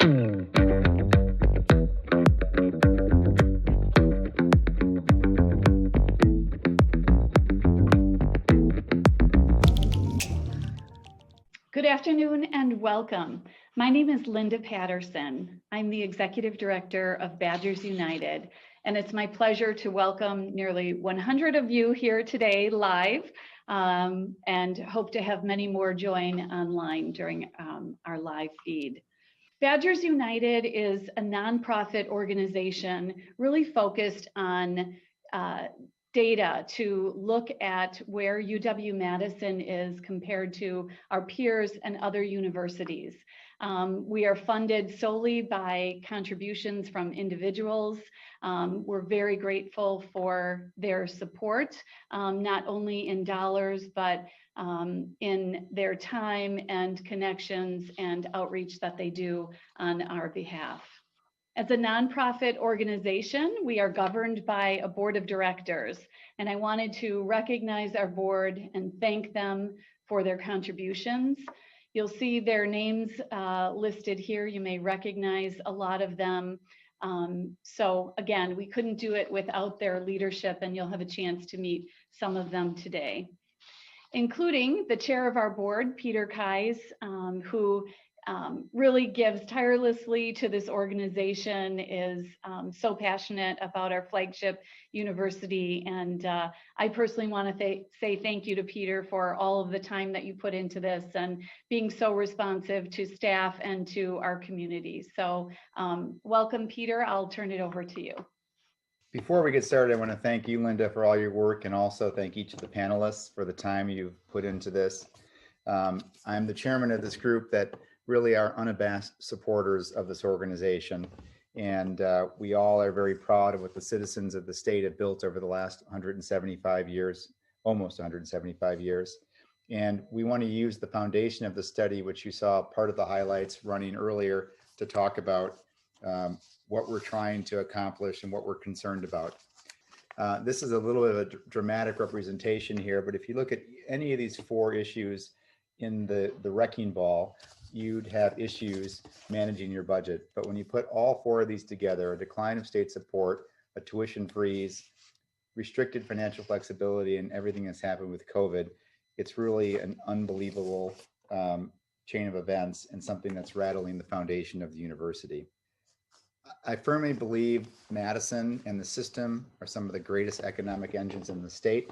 Good afternoon and welcome. My name is Linda Patterson. I'm the Executive Director of Badgers United, and it's my pleasure to welcome nearly 100 of you here today live, and hope to have many more join online during our live feed. Badgers United is a nonprofit organization really focused on data to look at where UW-Madison is compared to our peers and other universities. We are funded solely by contributions from individuals. We're very grateful for their support, not only in dollars, but in their time and connections and outreach that they do on our behalf. As a nonprofit organization, we are governed by a board of directors, and I wanted to recognize our board and thank them for their contributions. You'll see their names listed here. You may recognize a lot of them. So again, we couldn't do it without their leadership, and you'll have a chance to meet some of them today, including the chair of our board, Peter Kais, who really gives tirelessly to this organization, is so passionate about our flagship university. And I personally want to say thank you to Peter for all of the time that you put into this and being so responsive to staff and to our community. So welcome, Peter. I'll turn it over to you. Before we get started, I want to thank you, Linda, for all your work, and also thank each of the panelists for the time you've put into this. I'm the chairman of this group that really are unabashed supporters of this organization. And we all are very proud of what the citizens of the state have built over the last 175 years, almost 175 years. And we want to use the foundation of the study, which you saw part of the highlights running earlier, to talk about what we're trying to accomplish and what we're concerned about. This is a little bit of a dramatic representation here, but if you look at any of these four issues in the wrecking ball, you'd have issues managing your budget. But when you put all four of these together, a decline of state support, a tuition freeze, restricted financial flexibility, and everything that's happened with COVID, it's really an unbelievable chain of events and something that's rattling the foundation of the university. I firmly believe Madison and the system are some of the greatest economic engines in the state.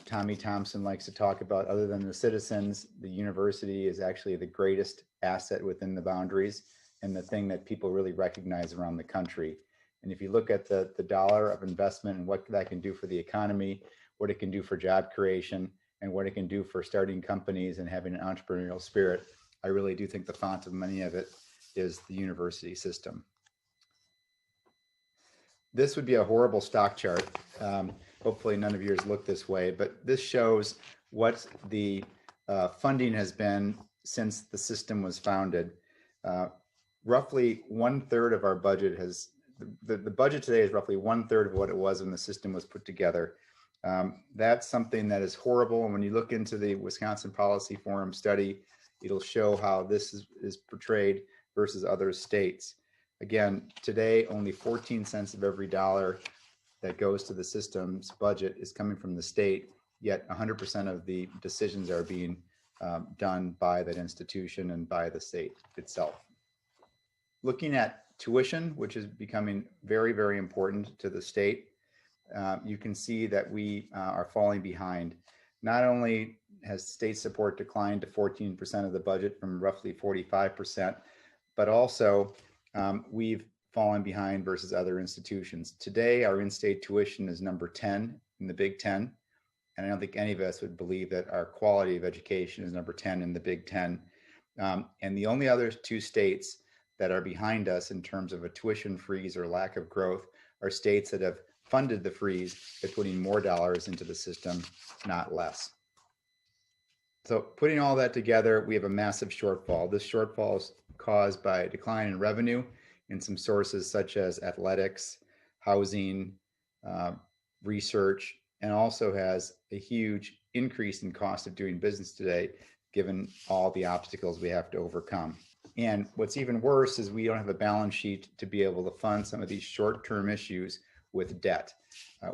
Tommy Thompson likes to talk about, other than the citizens, the university is actually the greatest asset within the boundaries and the thing that people really recognize around the country. And if you look at the dollar of investment and what that can do for the economy, what it can do for job creation, and what it can do for starting companies and having an entrepreneurial spirit, I really do think the font of money of it is the university system. This would be a horrible stock chart. Hopefully none of yours look this way, but this shows what the funding has been since the system was founded. Roughly 1/3 of our budget has, the budget today is roughly 1/3 of what it was when the system was put together. That's something that is horrible. And when you look into the Wisconsin Policy Forum study, it'll show how this is portrayed versus other states. Again, today, only 14 cents of every dollar that goes to the system's budget is coming from the state, yet 100% of the decisions are being done by that institution and by the state itself. Looking at tuition, which is becoming very, very important to the state, you can see that we are falling behind. Not only has state support declined to 14% of the budget from roughly 45%, but also we've fallen behind versus other institutions. Today, our in-state tuition is number 10 in the Big Ten, and I don't think any of us would believe that our quality of education is number 10 in the Big Ten. And the only other two states that are behind us in terms of a tuition freeze or lack of growth are states that have funded the freeze by putting more dollars into the system, not less. So putting all that together, we have a massive shortfall. This shortfall is caused by a decline in revenue in some sources such as athletics, housing, research, and also has a huge increase in cost of doing business today, given all the obstacles we have to overcome. And what's even worse is we don't have a balance sheet to be able to fund some of these short-term issues with debt.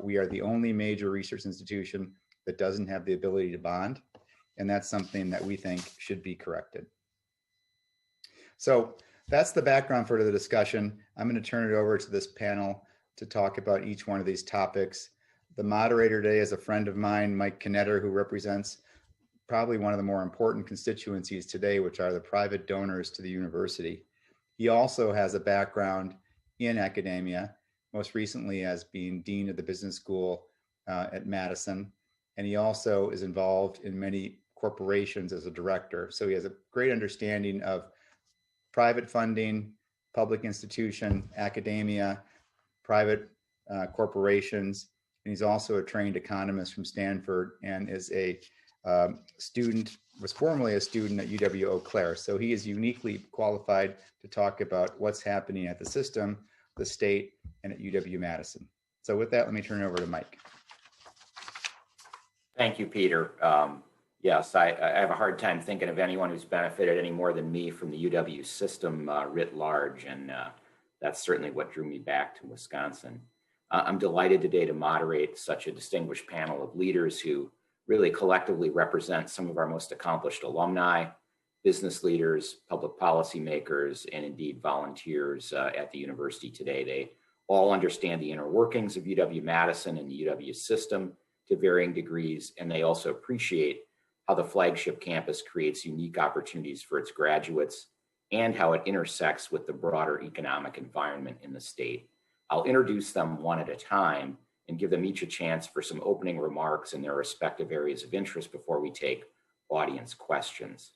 We are the only major research institution that doesn't have the ability to bond, and that's something that we think should be corrected. So that's the background for the discussion. I'm going to turn it over to this panel to talk about each one of these topics. The moderator today is a friend of mine, Mike Knetter, who represents probably one of the more important constituencies today, which are the private donors to the university. He also has a background in academia, most recently as being dean of the business school at Madison. And he also is involved in many corporations as a director. So he has a great understanding of private funding, public institution, academia, private corporations. And he's also a trained economist from Stanford and is a student, was formerly a student at UW-Eau Claire. So he is uniquely qualified to talk about what's happening at the system, the state, and at UW-Madison. So with that, let me turn it over to Mike. Thank you, Peter. Yes, I have a hard time thinking of anyone who's benefited any more than me from the UW system writ large, and that's certainly what drew me back to Wisconsin. I'm delighted today to moderate such a distinguished panel of leaders who really collectively represent some of our most accomplished alumni, business leaders, public policy makers, and indeed volunteers at the university today. They all understand the inner workings of UW-Madison and the UW system to varying degrees, and they also appreciate how the flagship campus creates unique opportunities for its graduates and how it intersects with the broader economic environment in the state. I'll introduce them one at a time and give them each a chance for some opening remarks in their respective areas of interest before we take audience questions.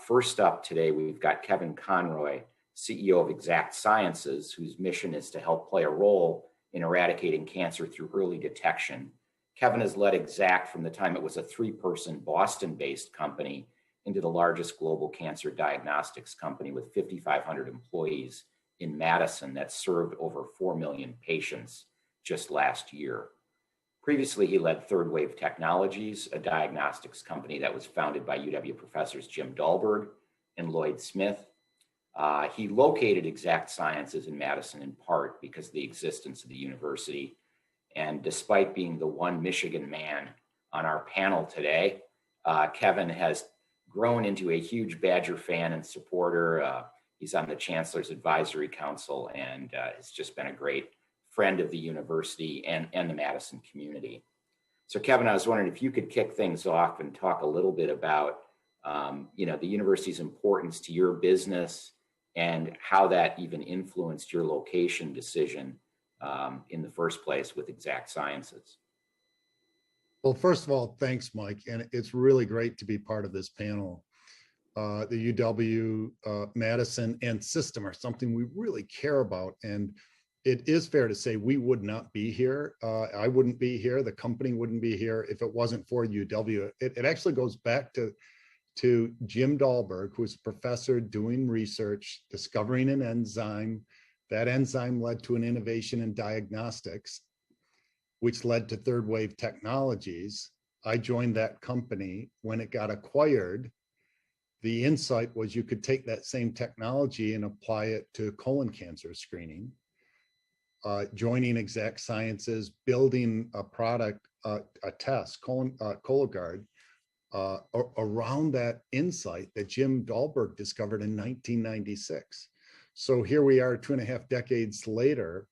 First up today, we've got Kevin Conroy, CEO of Exact Sciences, whose mission is to help play a role in eradicating cancer through early detection. Kevin has led Exact from the time it was a 3-person Boston-based company into the largest global cancer diagnostics company with 5,500 employees in Madison that served over 4 million patients just last year. Previously, he led Third Wave Technologies, a diagnostics company that was founded by UW professors Jim Dahlberg and Lloyd Smith. He located Exact Sciences in Madison in part because of the existence of the university. And despite being the one Michigan man on our panel today, Kevin has grown into a huge Badger fan and supporter. He's on the Chancellor's Advisory Council and has just been a great friend of the university and the Madison community. So Kevin, I was wondering if you could kick things off and talk a little bit about the university's importance to your business and how that even influenced your location decision in the first place with Exact Sciences. Well, first of all, thanks, Mike. And it's really great to be part of this panel. The UW-Madison and system are something we really care about. And it is fair to say we would not be here. I wouldn't be here. The company wouldn't be here if it wasn't for UW. It actually goes back to Jim Dahlberg, who was a professor doing research, discovering an enzyme. That enzyme led to an innovation in diagnostics, which led to Third Wave Technologies. I joined that company. When it got acquired, the insight was you could take that same technology and apply it to colon cancer screening. Joining Exact Sciences, building a product, a test, Cologuard, around that insight that Jim Dahlberg discovered in 1996. So here we are 2.5 decades later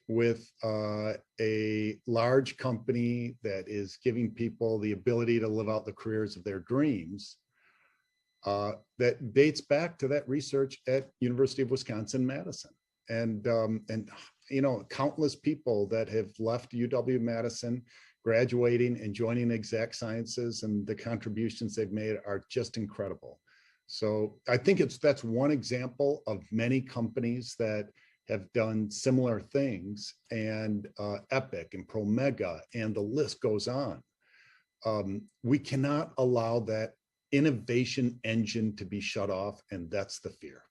with a large company that is giving people the ability to live out the careers of their dreams. That dates back to that research at University of Wisconsin-Madison. And countless people that have left UW-Madison, graduating and joining Exact Sciences, and the contributions they've made are just incredible. So I think that's one example of many companies that have done similar things, and Epic and Promega, and the list goes on. We cannot allow that innovation engine to be shut off, and that's the fear.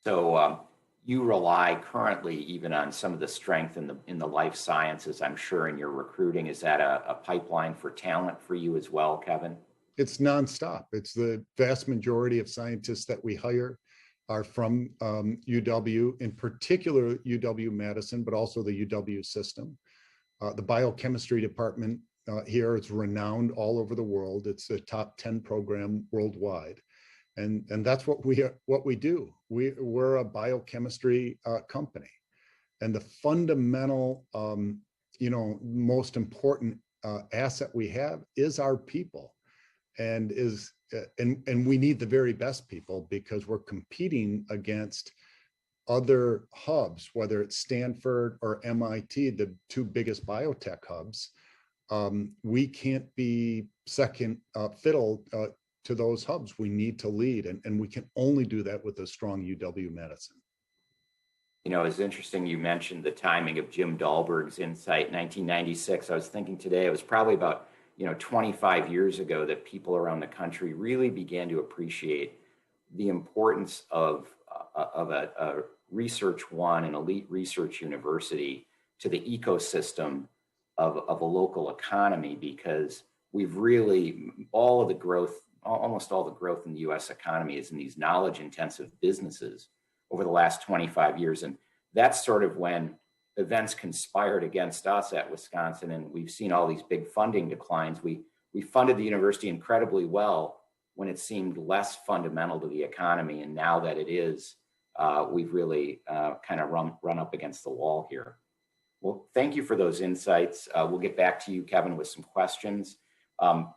So you rely currently even on some of the strength in the life sciences, I'm sure, in your recruiting. Is that a pipeline for talent for you as well, Kevin? It's nonstop. It's the vast majority of scientists that we hire are from UW, in particular UW-Madison, but also the UW system. The biochemistry department here is renowned all over the world. It's a top 10 program worldwide. And that's what we do. We're a biochemistry company. And the fundamental, most important asset we have is our people. And we need the very best people, because we're competing against other hubs, whether it's Stanford or MIT, the two biggest biotech hubs. We can't be second fiddle to those hubs. We need to lead, and we can only do that with a strong UW-Madison. You know, it's interesting you mentioned the timing of Jim Dahlberg's insight in 1996. I was thinking today, it was probably about 25 years ago that people around the country really began to appreciate the importance of a Research One, an elite research university, to the ecosystem of a local economy, because we've really, almost all the growth in the US economy is in these knowledge intensive businesses over the last 25 years. And that's sort of when events conspired against us at Wisconsin, and we've seen all these big funding declines. We funded the university incredibly well when it seemed less fundamental to the economy, and now that it is, we've really kind of run up against the wall here. Well, thank you for those insights. We'll get back to you, Kevin, with some questions.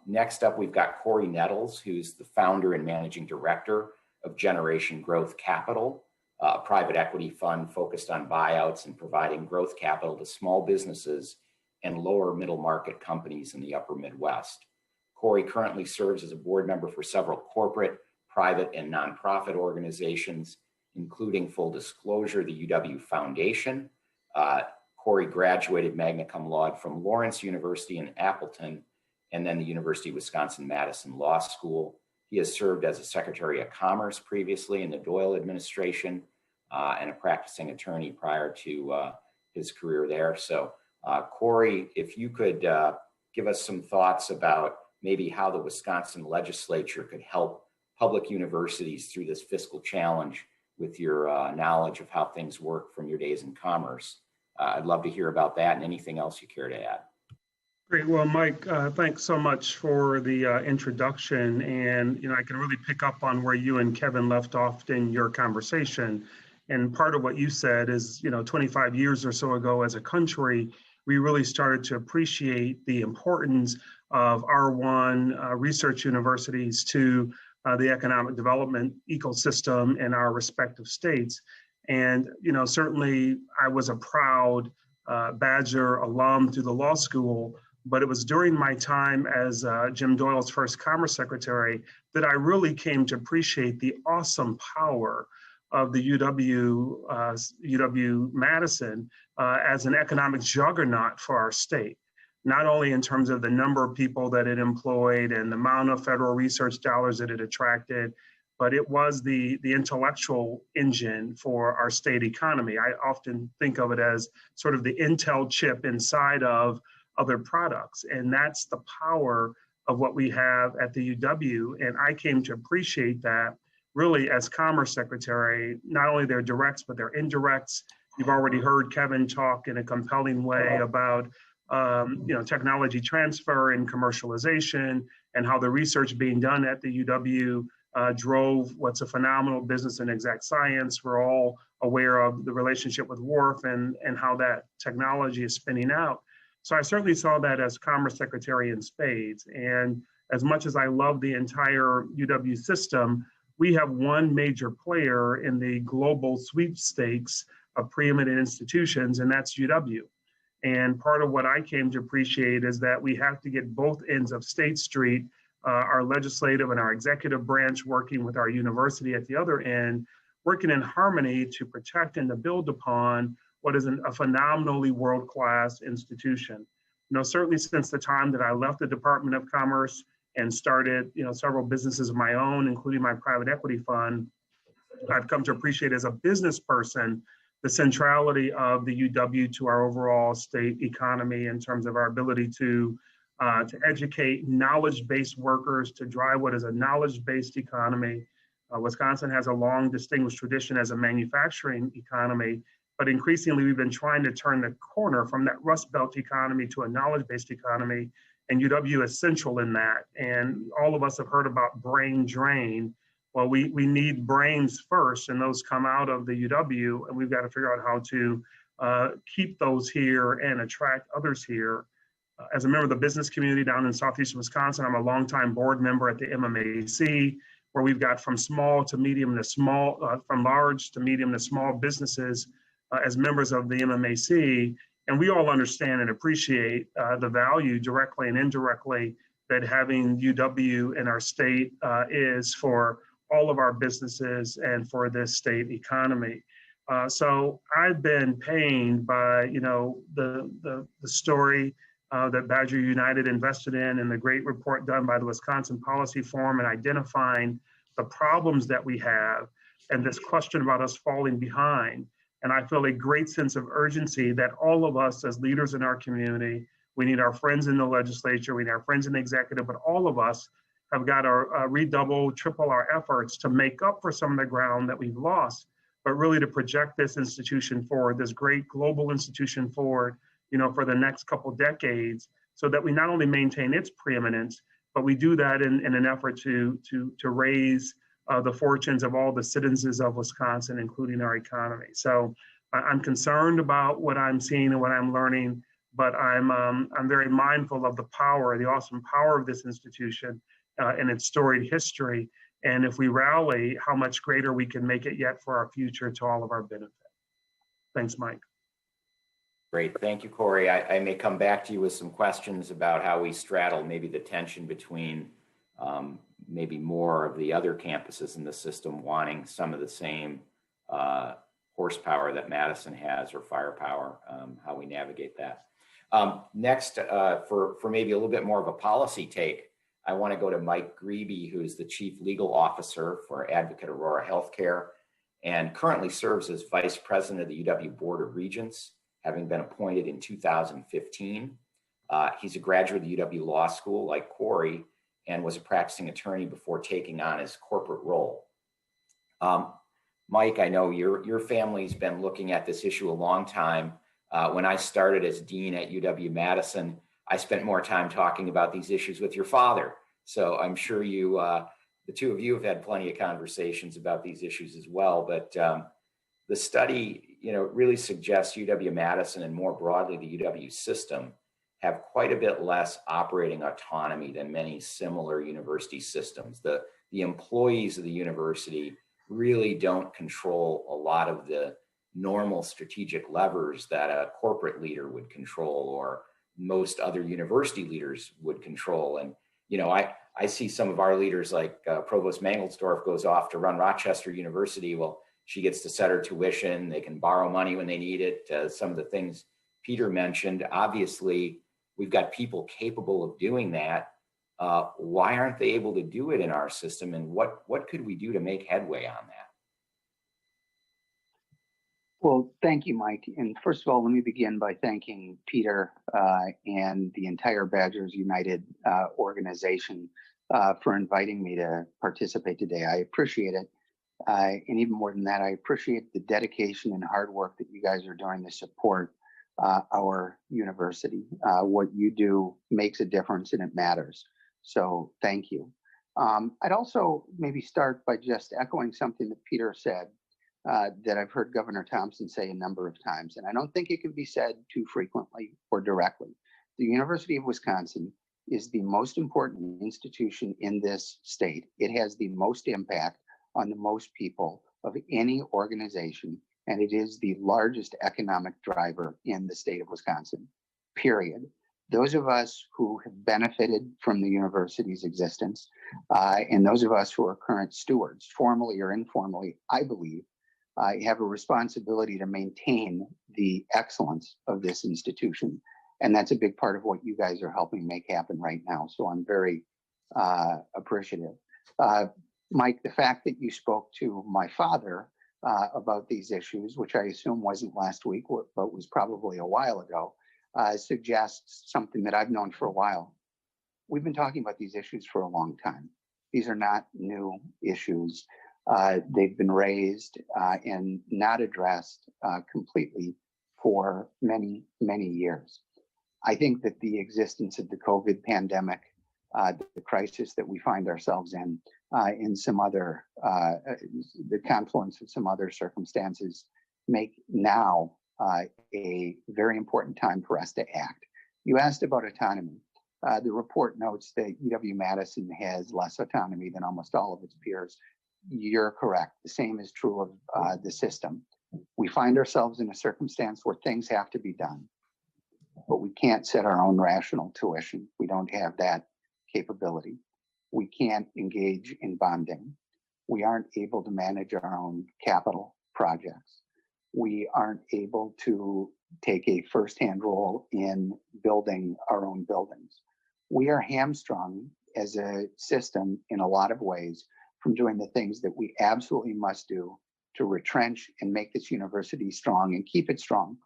Next up, we've got Cory Nettles, who's the founder and managing director of Generation Growth Capital, a private equity fund focused on buyouts and providing growth capital to small businesses and lower middle market companies in the upper Midwest. Cory currently serves as a board member for several corporate, private, and nonprofit organizations, including, full disclosure, the UW Foundation. Cory graduated magna cum laude from Lawrence University in Appleton, and then the University of Wisconsin-Madison Law School. He has served as a Secretary of Commerce previously in the Doyle administration, and a practicing attorney prior to his career there. So Cory, if you could give us some thoughts about maybe how the Wisconsin legislature could help public universities through this fiscal challenge with your knowledge of how things work from your days in commerce. I'd love to hear about that and anything else you care to add. Great. Well, Mike, thanks so much for the introduction. And, I can really pick up on where you and Kevin left off in your conversation. And part of what you said is, 25 years or so ago as a country, we really started to appreciate the importance of R1 research universities to the economic development ecosystem in our respective states. And, certainly I was a proud Badger alum through the law school, but it was during my time as Jim Doyle's first Commerce Secretary that I really came to appreciate the awesome power of the UW-Madison as an economic juggernaut for our state, not only in terms of the number of people that it employed and the amount of federal research dollars that it attracted, but it was the intellectual engine for our state economy. I often think of it as sort of the Intel chip inside of other products. And that's the power of what we have at the UW. And I came to appreciate that really as Commerce Secretary, not only their directs, but their indirects. You've already heard Kevin talk in a compelling way about technology transfer and commercialization, and how the research being done at the UW drove what's a phenomenal business in exact science. We're all aware of the relationship with WARF and how that technology is spinning out. So I certainly saw that as Commerce Secretary in spades. And as much as I love the entire UW system, we have one major player in the global sweepstakes of preeminent institutions, and that's UW. And part of what I came to appreciate is that we have to get both ends of State Street, our legislative and our executive branch working with our university at the other end, working in harmony to protect and to build upon what is a phenomenally world-class institution. Certainly since the time that I left the Department of Commerce and started, several businesses of my own, including my private equity fund, I've come to appreciate as a business person the centrality of the UW to our overall state economy in terms of our ability to educate knowledge-based workers, to drive what is a knowledge-based economy. Wisconsin has a long distinguished tradition as a manufacturing economy, but increasingly we've been trying to turn the corner from that Rust Belt economy to a knowledge-based economy, and UW is central in that. And all of us have heard about brain drain. Well, we need brains first, and those come out of the UW, and we've got to figure out how to keep those here and attract others here. As a member of the business community down in southeastern Wisconsin, I'm a longtime board member at the MMAC, where we've got from small to medium to small, from large to medium to small businesses as members of the MMAC. And we all understand and appreciate the value directly and indirectly that having UW in our state is for all of our businesses and for this state economy. So I've been pained by, the story that Badger United invested in and the great report done by the Wisconsin Policy Forum and identifying the problems that we have and this question about us falling behind. And I feel a great sense of urgency that all of us as leaders in our community, we need our friends in the legislature, we need our friends in the executive, but all of us have got to redouble, triple our efforts to make up for some of the ground that we've lost, but really to project this institution forward, this great global institution forward, for the next couple decades, so that we not only maintain its preeminence, but we do that in an effort to raise the fortunes of all the citizens of Wisconsin, including our economy. So I'm concerned about what I'm seeing and what I'm learning, but I'm very mindful of the power, the awesome power of this institution and its storied history. And if we rally, how much greater we can make it yet for our future to all of our benefit. Thanks, Mike. Great, thank you, Cory. I may come back to you with some questions about how we straddle maybe the tension between maybe more of the other campuses in the system wanting some of the same horsepower that Madison has or firepower, how we navigate that. Next, for maybe a little bit more of a policy take, I want to go to Mike Grebe, who is the Chief Legal Officer for Advocate Aurora Health Care and currently serves as Vice President of the UW Board of Regents, having been appointed in 2015. He's a graduate of the UW Law School like Cory and was a practicing attorney before taking on his corporate role. Mike, I know your family's been looking at this issue a long time. When I started as dean at UW-Madison, I spent more time talking about these issues with your father. So I'm sure the two of you have had plenty of conversations about these issues as well. But the study, really suggests UW-Madison and more broadly the UW system have quite a bit less operating autonomy than many similar university systems. The employees of the university really don't control a lot of the normal strategic levers that a corporate leader would control or most other university leaders would control. And, I see some of our leaders like Provost Mangelsdorf goes off to run Rochester University. Well, she gets to set her tuition. They can borrow money when they need it. Some of the things Peter mentioned, obviously, we've got people capable of doing that. Why aren't they able to do it in our system? And what could we do to make headway on that? Well, thank you, Mike. And first of all, let me begin by thanking Peter and the entire Badgers United organization for inviting me to participate today. I appreciate it. And even more than that, I appreciate the dedication and hard work that you guys are doing to support our university. What you do makes a difference and it matters. So thank you. I'd also maybe start by just echoing something that Peter said that I've heard Governor Thompson say a number of times, and I don't think it can be said too frequently or directly. The University of Wisconsin is the most important institution in this state. It has the most impact on the most people of any organization, and it is the largest economic driver in the state of Wisconsin, period. Those of us who have benefited from the university's existence, and those of us who are current stewards, formally or informally, I believe, have a responsibility to maintain the excellence of this institution. And that's a big part of what you guys are helping make happen right now. So I'm very appreciative. Mike, the fact that you spoke to my father about these issues, which I assume wasn't last week, but was probably a while ago, suggests something that I've known for a while. We've been talking about these issues for a long time. These are not new issues. They've been raised and not addressed completely for many, many years. I think that the existence of the COVID pandemic, the crisis that we find ourselves in some other, the confluence of some other circumstances, make now a very important time for us to act. You asked about autonomy. The report notes that UW-Madison has less autonomy than almost all of its peers. You're correct. The same is true of the system. We find ourselves in a circumstance where things have to be done, but we can't set our own rational tuition. We don't have that capability. We can't engage in bonding. We aren't able to manage our own capital projects. We aren't able to take a firsthand role in building our own buildings. We are hamstrung as a system in a lot of ways from doing the things that we absolutely must do to retrench and make this university strong and keep it strong.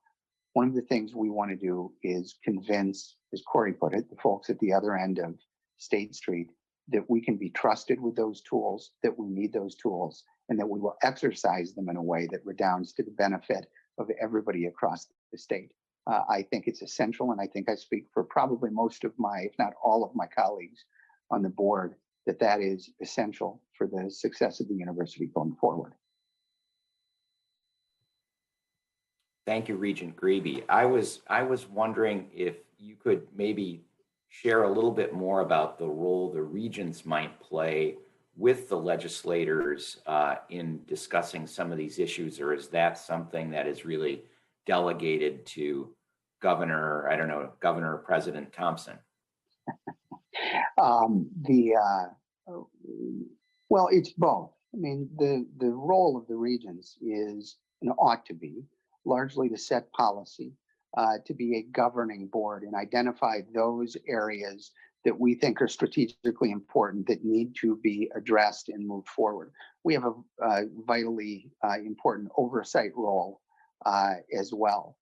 One of the things we want to do is convince, as Cory put it, the folks at the other end of State Street that we can be trusted with those tools, that we need those tools, and that we will exercise them in a way that redounds to the benefit of everybody across the state. I think it's essential, and I think I speak for probably most of my, if not all of my colleagues on the board, that that is essential for the success of the university going forward. Thank you, Regent Greeby. I was wondering if you could maybe share a little bit more about the role the regents might play with the legislators in discussing some of these issues, or is that something that is really delegated to Governor, I don't know, Governor or President Thompson? Well, it's both. I mean, the role of the regents is, and ought to be, largely to set policy, to be a governing board and identify those areas that we think are strategically important that need to be addressed and moved forward. We have a vitally important oversight role as well.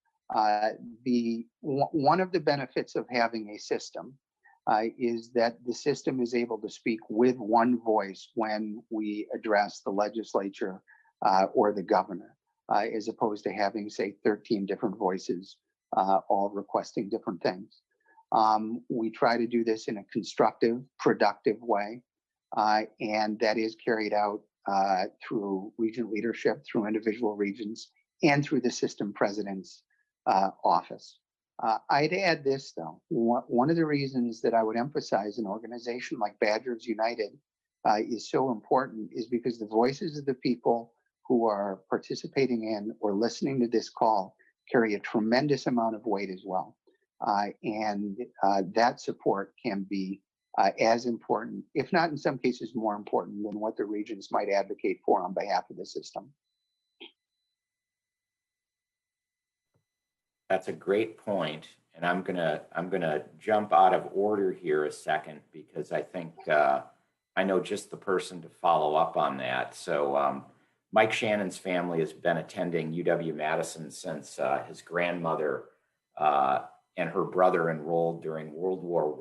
One of the benefits of having a system is that the system is able to speak with one voice when we address the legislature or the governor, as opposed to having, say, 13 different voices all requesting different things. We try to do this in a constructive, productive way, and that is carried out through regent leadership, through individual regents, and through the system president's office. I'd add this, though. One of the reasons that I would emphasize an organization like Badgers United is so important is because the voices of the people who are participating in or listening to this call carry a tremendous amount of weight as well. And that support can be as important, if not in some cases more important, than what the regents might advocate for on behalf of the system. That's a great point, and I'm gonna jump out of order here a second because I think I know just the person to follow up on that. So Mike Shannon's family has been attending UW-Madison since his grandmother and her brother enrolled during World War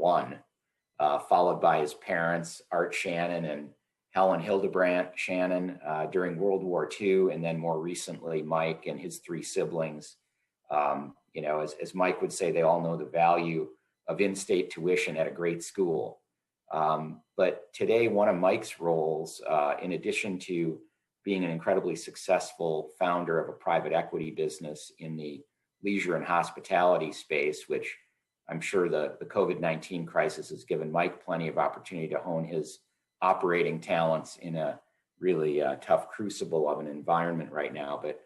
I, followed by his parents, Art Shannon and Helen Hildebrandt Shannon during World War II, and then more recently, Mike and his three siblings. You know, as Mike would say, they all know the value of in-state tuition at a great school. But today, one of Mike's roles, in addition to being an incredibly successful founder of a private equity business in the leisure and hospitality space, which I'm sure the COVID-19 crisis has given Mike plenty of opportunity to hone his operating talents in a really tough crucible of an environment right now. But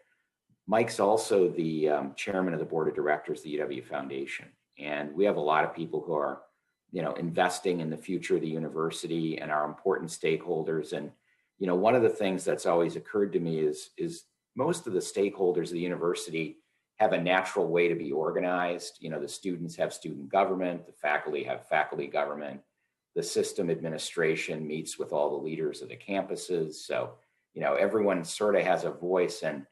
Mike's also the chairman of the board of directors of the UW Foundation. And we have a lot of people who are, you know, investing in the future of the university and are important stakeholders. And, you know, one of the things that's always occurred to me is most of the stakeholders of the university have a natural way to be organized. You know, the students have student government, the faculty have faculty government, the system administration meets with all the leaders of the campuses. So, everyone sort of has a voice, and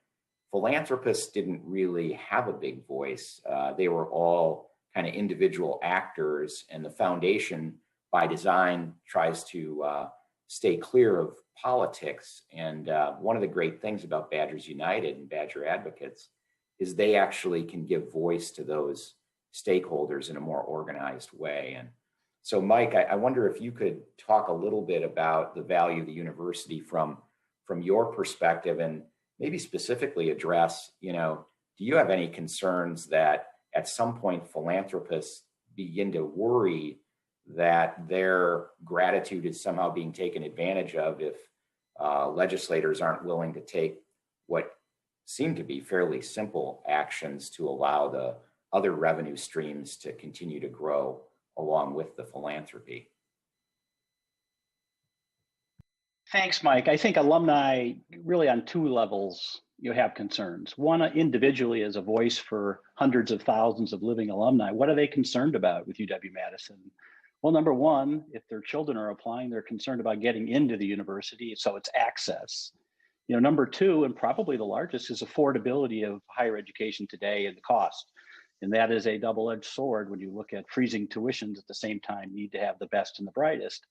philanthropists didn't really have a big voice. They were all kind of individual actors, and the foundation by design tries to stay clear of politics. And one of the great things about Badgers United and Badger Advocates is they actually can give voice to those stakeholders in a more organized way. And so, Mike, I wonder if you could talk a little bit about the value of the university from your perspective, and maybe specifically address, do you have any concerns that at some point philanthropists begin to worry that their gratitude is somehow being taken advantage of if legislators aren't willing to take what seem to be fairly simple actions to allow the other revenue streams to continue to grow along with the philanthropy? Thanks, Mike. I think alumni really on two levels you have concerns. One, individually as a voice for hundreds of thousands of living alumni, what are they concerned about with UW-Madison? Well, number one, if their children are applying, they're concerned about getting into the university, so it's access. Number two, and probably the largest, is affordability of higher education today and the cost. And that is a double-edged sword when you look at freezing tuitions at the same time, need to have the best and the brightest.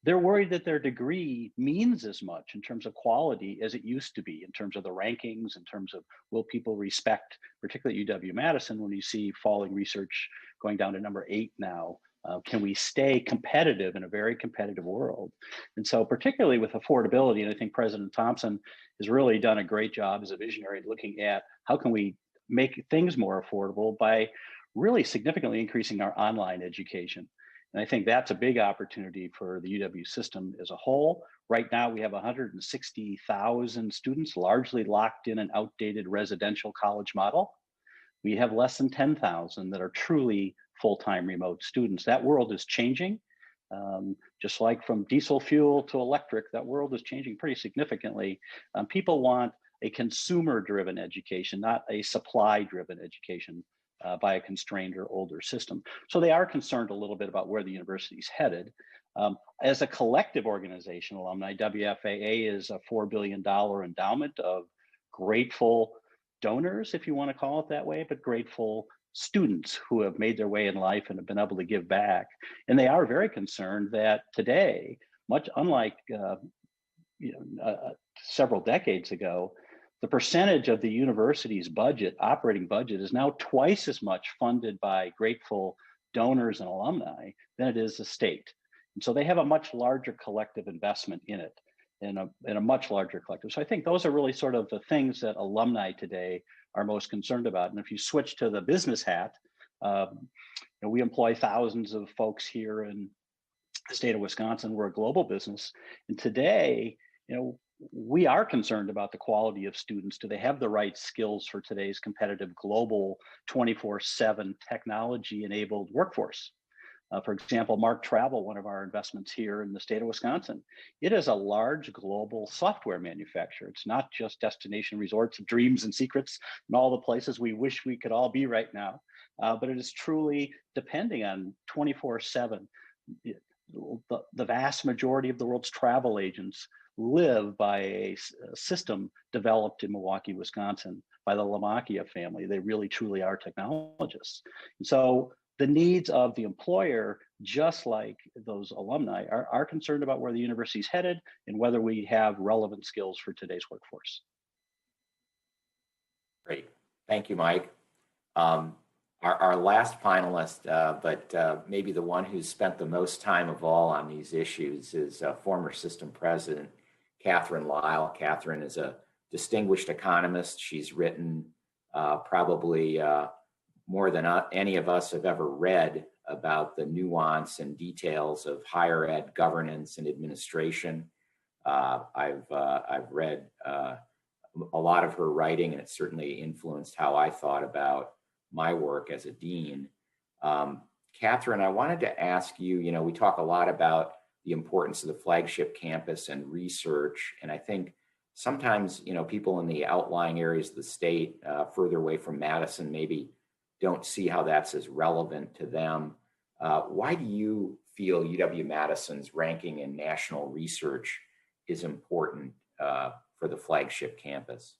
They're worried that their degree means as much in terms of quality as it used to be, in terms of the rankings, in terms of will people respect, particularly at UW-Madison, when you see falling research going down to number 8 now. Can we stay competitive in a very competitive world? And so particularly with affordability, and I think President Thompson has really done a great job as a visionary looking at how can we make things more affordable by really significantly increasing our online education. And I think that's a big opportunity for the UW system as a whole. Right now, we have 160,000 students, largely locked in an outdated residential college model. We have less than 10,000 that are truly full-time remote students. That world is changing. Just like from diesel fuel to electric, that world is changing pretty significantly. People want a consumer-driven education, not a supply-driven education. By a constrained or older system. So they are concerned a little bit about where the university is headed. As a collective organization, Alumni, WFAA is a $4 billion endowment of grateful donors, if you want to call it that way, but grateful students who have made their way in life and have been able to give back. And they are very concerned that today, much unlike several decades ago, the percentage of the university's budget, operating budget, is now twice as much funded by grateful donors and alumni than it is the state. And so they have a much larger collective investment in it, in a much larger collective. So I think those are really sort of the things that alumni today are most concerned about. And if you switch to the business hat, we employ thousands of folks here in the state of Wisconsin. We're a global business. And today, we are concerned about the quality of students. Do they have the right skills for today's competitive global 24/7 technology-enabled workforce? For example, Mark Travel, one of our investments here in the state of Wisconsin, it is a large global software manufacturer. It's not just destination resorts of dreams and secrets and all the places we wish we could all be right now, but it is truly depending on 24/7. The vast majority of the world's travel agents live by a system developed in Milwaukee, Wisconsin by the Lamachia family. They really truly are technologists. And so the needs of the employer, just like those alumni, are concerned about where the university is headed and whether we have relevant skills for today's workforce. Great. Thank you, Mike. Our last panelist, but maybe the one who's spent the most time of all on these issues, is former system president Katharine Lyall. Katharine is a distinguished economist. She's written probably more than any of us have ever read about the nuance and details of higher ed governance and administration. I've read a lot of her writing, and it certainly influenced how I thought about my work as a dean. Katharine, I wanted to ask you, we talk a lot about the importance of the flagship campus and research. And I think sometimes, people in the outlying areas of the state, further away from Madison, maybe don't see how that's as relevant to them. Why do you feel UW-Madison's ranking in national research is important for the flagship campus.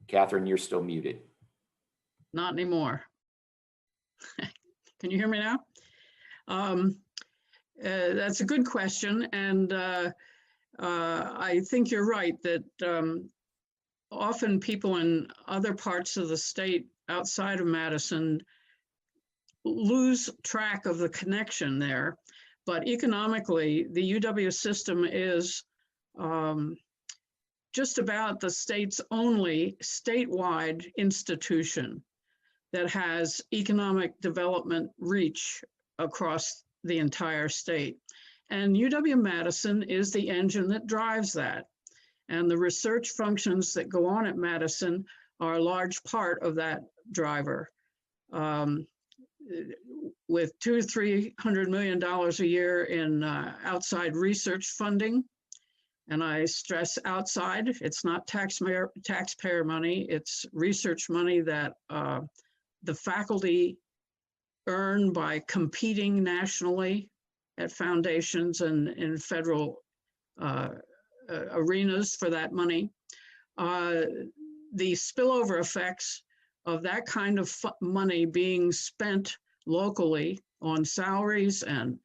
Katharine, you're still muted. Not anymore. Can you hear me now? That's a good question. And I think you're right that often people in other parts of the state outside of Madison lose track of the connection there. But economically, the UW system is just about the state's only statewide institution that has economic development reach across the entire state. And UW-Madison is the engine that drives that. And the research functions that go on at Madison are a large part of that driver. With $200 to $300 million a year in outside research funding, and I stress outside, it's not taxpayer money, it's research money that the faculty earn by competing nationally at foundations and in federal arenas for that money. The spillover effects of that kind of money being spent locally on salaries and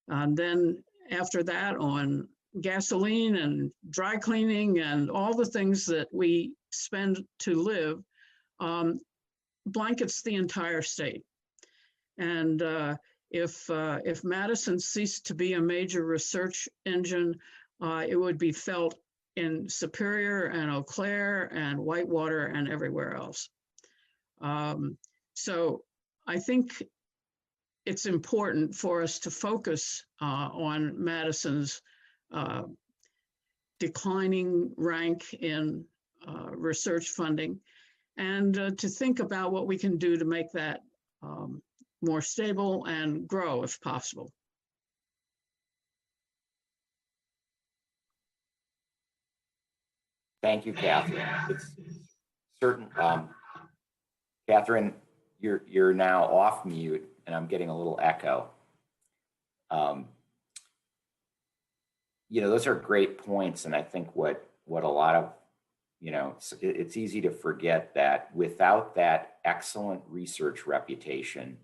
then after that on gasoline and dry cleaning and all the things that we spend to live blankets the entire state. And if Madison ceased to be a major research engine, it would be felt in Superior and Eau Claire and Whitewater and everywhere else. So I think it's important for us to focus on Madison's declining rank in research funding and to think about what we can do to make that more stable and grow if possible. Thank you, Katharine. It's certain. Katharine, you're now off mute, and I'm getting a little echo. You know, those are great points, and I think what a lot of, you know, it's easy to forget that without that excellent research reputation,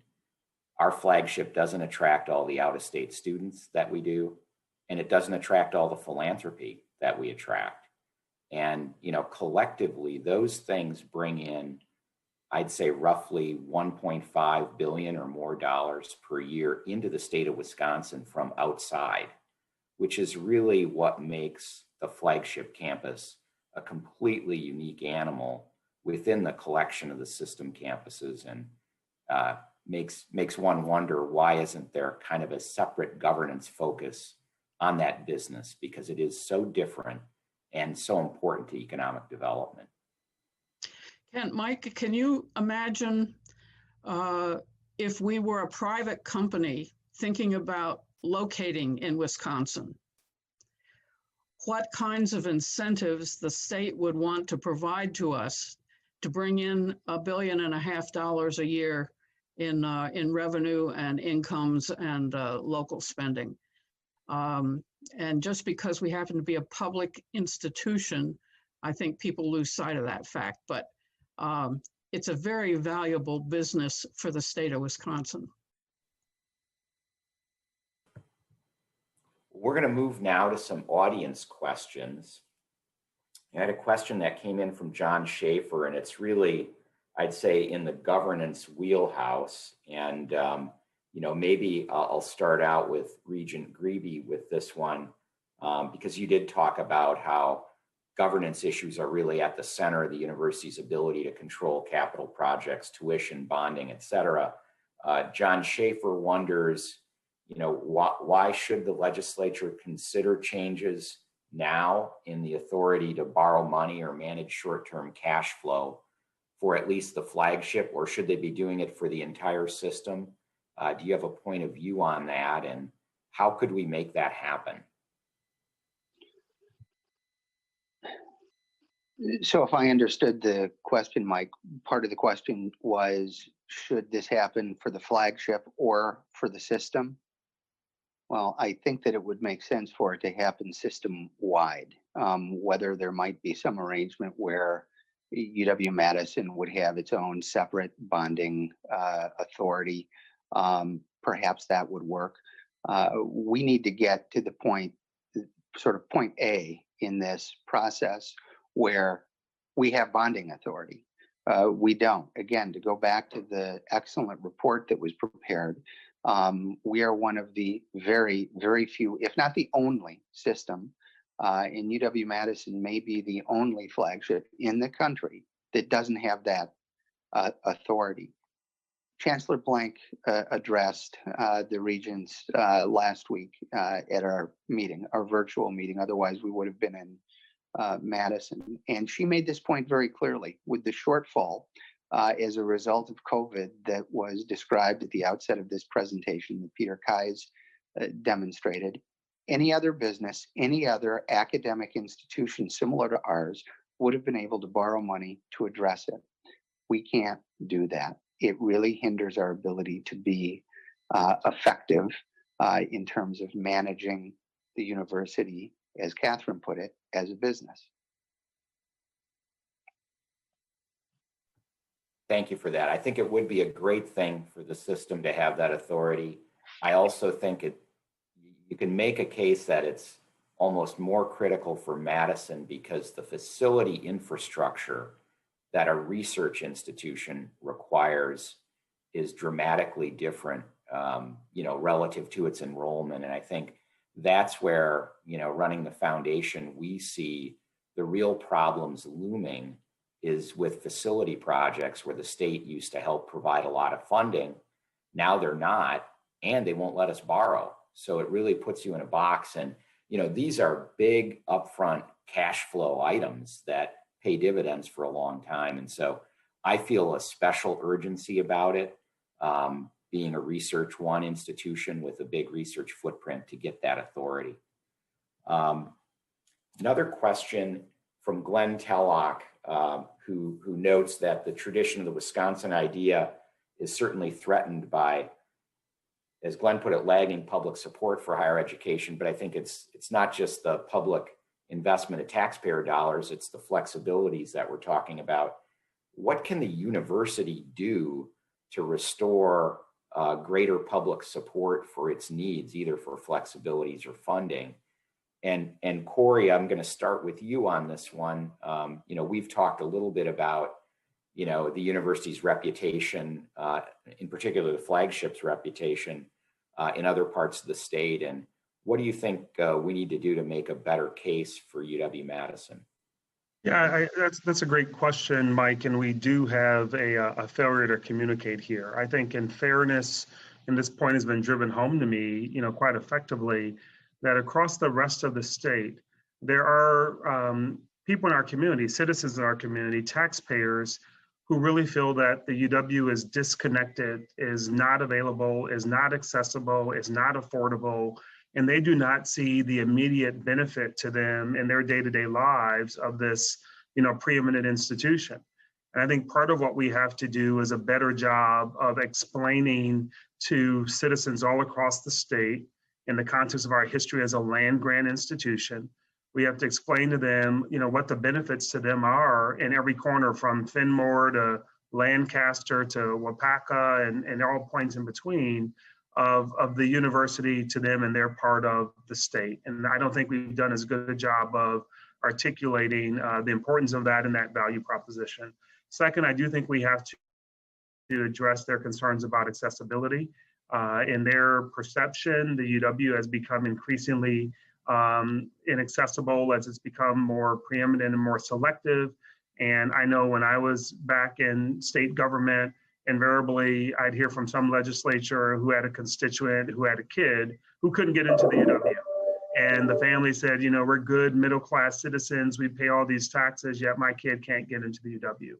our flagship doesn't attract all the out-of-state students that we do, and it doesn't attract all the philanthropy that we attract. And, you know, collectively, those things bring in, I'd say, roughly $1.5 billion or more dollars per year into the state of Wisconsin from outside, which is really what makes the flagship campus a completely unique animal within the collection of the system campuses, and makes one wonder, why isn't there kind of a separate governance focus on that business, because it is so different and so important to economic development. Mike, can you imagine if we were a private company thinking about locating in Wisconsin, what kinds of incentives the state would want to provide to us to bring in $1.5 billion a year in revenue and incomes and local spending. And just because we happen to be a public institution, I think people lose sight of that fact. But it's a very valuable business for the state of Wisconsin. We're going to move now to some audience questions. I had a question that came in from John Schaefer, and it's really, I'd say, in the governance wheelhouse. And, you know, maybe I'll start out with Regent Greeby with this one, because you did talk about how governance issues are really at the center of the university's ability to control capital projects, tuition, bonding, et cetera. John Schaefer wonders, you know, why should the legislature consider changes now in the authority to borrow money or manage short-term cash flow for at least the flagship, or should they be doing it for the entire system? Do you have a point of view on that, and how could we make that happen? So if I understood the question, Mike, part of the question was, should this happen for the flagship or for the system? Well, I think that it would make sense for it to happen system-wide, whether there might be some arrangement where UW-Madison would have its own separate bonding authority. Perhaps that would work. We need to get to the point, sort of point A in this process, where we have bonding authority. We don't. Again, to go back to the excellent report that was prepared, we are one of the very, very few, if not the only system, and UW-Madison may be the only flagship in the country that doesn't have that authority. Chancellor Blank addressed the Regents last week at our meeting, our virtual meeting. Otherwise, we would have been in Madison. And she made this point very clearly. With the shortfall as a result of COVID that was described at the outset of this presentation that Peter Kais demonstrated, any other business, any other academic institution similar to ours would have been able to borrow money to address it. We can't do that. It really hinders our ability to be effective in terms of managing the university, as Katharine put it, as a business. Thank you for that. I think it would be a great thing for the system to have that authority. I also think you can make a case that it's almost more critical for Madison because the facility infrastructure that a research institution requires is dramatically different, relative to its enrollment. And I think that's where, running the foundation, we see the real problems looming is with facility projects where the state used to help provide a lot of funding. Now they're not, and they won't let us borrow. So it really puts you in a box. And, these are big upfront cash flow items that pay dividends for a long time. And so I feel a special urgency about it, being a Research One institution with a big research footprint to get that authority. Another question from Glenn Tellock, who notes that the tradition of the Wisconsin idea is certainly threatened by, as Glenn put it, lagging public support for higher education. But I think it's not just the public investment of taxpayer dollars, it's the flexibilities that we're talking about. What can the university do to restore greater public support for its needs, either for flexibilities or funding? And Cory, I'm going to start with you on this one. We've talked a little bit about, the university's reputation, in particular the flagship's reputation in other parts of the state. And what do you think we need to do to make a better case for UW-Madison? Yeah, that's a great question, Mike. And we do have a failure to communicate here. I think in fairness, and this point has been driven home to me, quite effectively, that across the rest of the state, there are people in our community, citizens in our community, taxpayers, who really feel that the UW is disconnected, is not available, is not accessible, is not affordable, and they do not see the immediate benefit to them in their day-to-day lives of this, preeminent institution. And I think part of what we have to do is a better job of explaining to citizens all across the state, in the context of our history as a land-grant institution, we have to explain to them, what the benefits to them are in every corner, from Fenmore to Lancaster to Wapaka and all points in between, of the university to them and their part of the state. And I don't think we've done as good a job of articulating the importance of that and that value proposition. Second, I do think we have to address their concerns about accessibility. In their perception, the UW has become increasingly inaccessible as it's become more preeminent and more selective. And I know when I was back in state government, invariably I'd hear from some legislature who had a constituent who had a kid who couldn't get into the UW. And the family said, we're good middle-class citizens, we pay all these taxes, yet my kid can't get into the UW.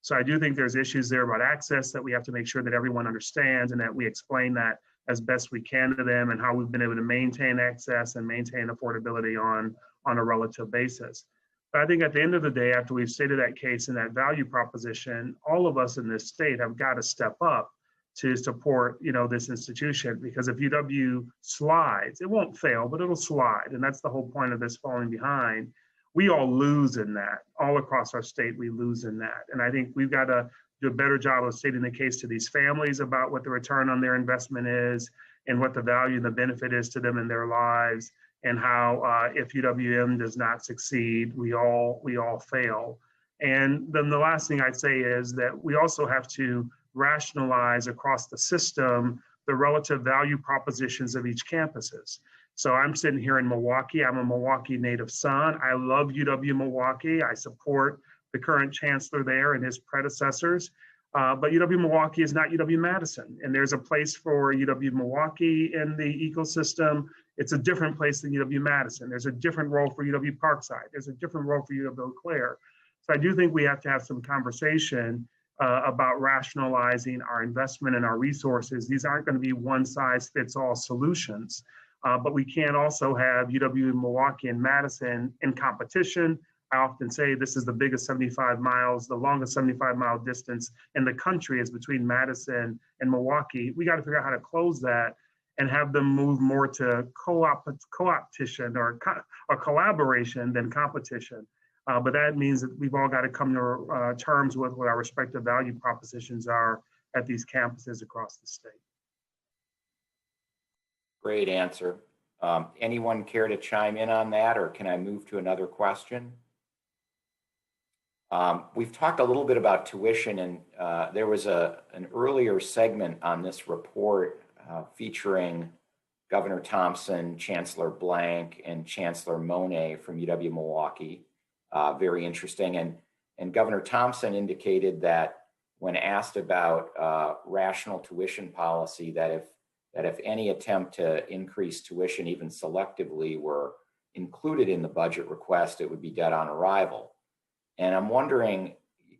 So I do think there's issues there about access that we have to make sure that everyone understands, and that we explain that as best we can to them, and how we've been able to maintain access and maintain affordability on a relative basis. But I think at the end of the day, after we've stated that case and that value proposition, all of us in this state have got to step up to support, this institution, because if UW slides, it won't fail, but it'll slide. And that's the whole point of this falling behind. We all lose in that. All across our state, we lose in that. And I think we've got to do a better job of stating the case to these families about what the return on their investment is and what the value and the benefit is to them in their lives, and how if UWM does not succeed, we all fail. And then the last thing I'd say is that we also have to rationalize across the system the relative value propositions of each campuses. So I'm sitting here in Milwaukee. I'm a Milwaukee native son. I love UW-Milwaukee. I support the current chancellor there and his predecessors. But UW-Milwaukee is not UW-Madison. And there's a place for UW-Milwaukee in the ecosystem. It's a different place than UW-Madison. There's a different role for UW-Parkside. There's a different role for UW-Eau Claire. So I do think we have to have some conversation about rationalizing our investment and our resources. These aren't going to be one-size-fits-all solutions. But we can't also have UW-Milwaukee and Madison in competition. I often say this is the biggest 75 miles, the longest 75-mile distance in the country is between Madison and Milwaukee. We got to figure out how to close that and have them move more to co-opetition or collaboration than competition. But that means that we've all got to come to terms with what our respective value propositions are at these campuses across the state. Great answer. Anyone care to chime in on that, or can I move to another question? We've talked a little bit about tuition, and there was an earlier segment on this report featuring Governor Thompson, Chancellor Blank, and Chancellor Monet from UW-Milwaukee. Very interesting. And Governor Thompson indicated that when asked about rational tuition policy, that if any attempt to increase tuition, even selectively, were included in the budget request, it would be dead on arrival. And I'm wondering,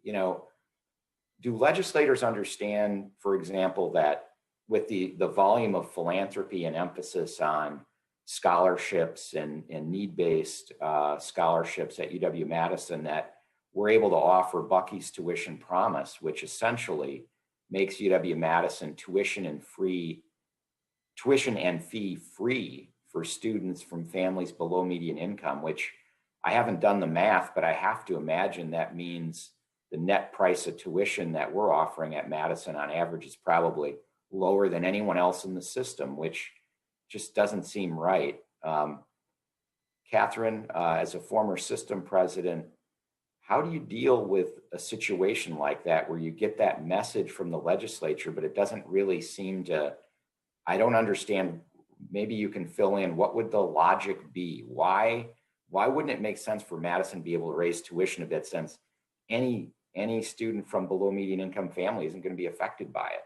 do legislators understand, for example, that with the volume of philanthropy and emphasis on scholarships and need-based scholarships at UW-Madison, that we're able to offer Bucky's Tuition Promise, which essentially makes UW-Madison tuition and fee free for students from families below median income, which I haven't done the math, but I have to imagine that means the net price of tuition that we're offering at Madison on average is probably lower than anyone else in the system, which just doesn't seem right. Katharine, as a former system president, how do you deal with a situation like that where you get that message from the legislature, but it doesn't really seem to, I don't understand, maybe you can fill in, what would the logic be? Why wouldn't it make sense for Madison to be able to raise tuition a bit, since any student from below median income family isn't going to be affected by it?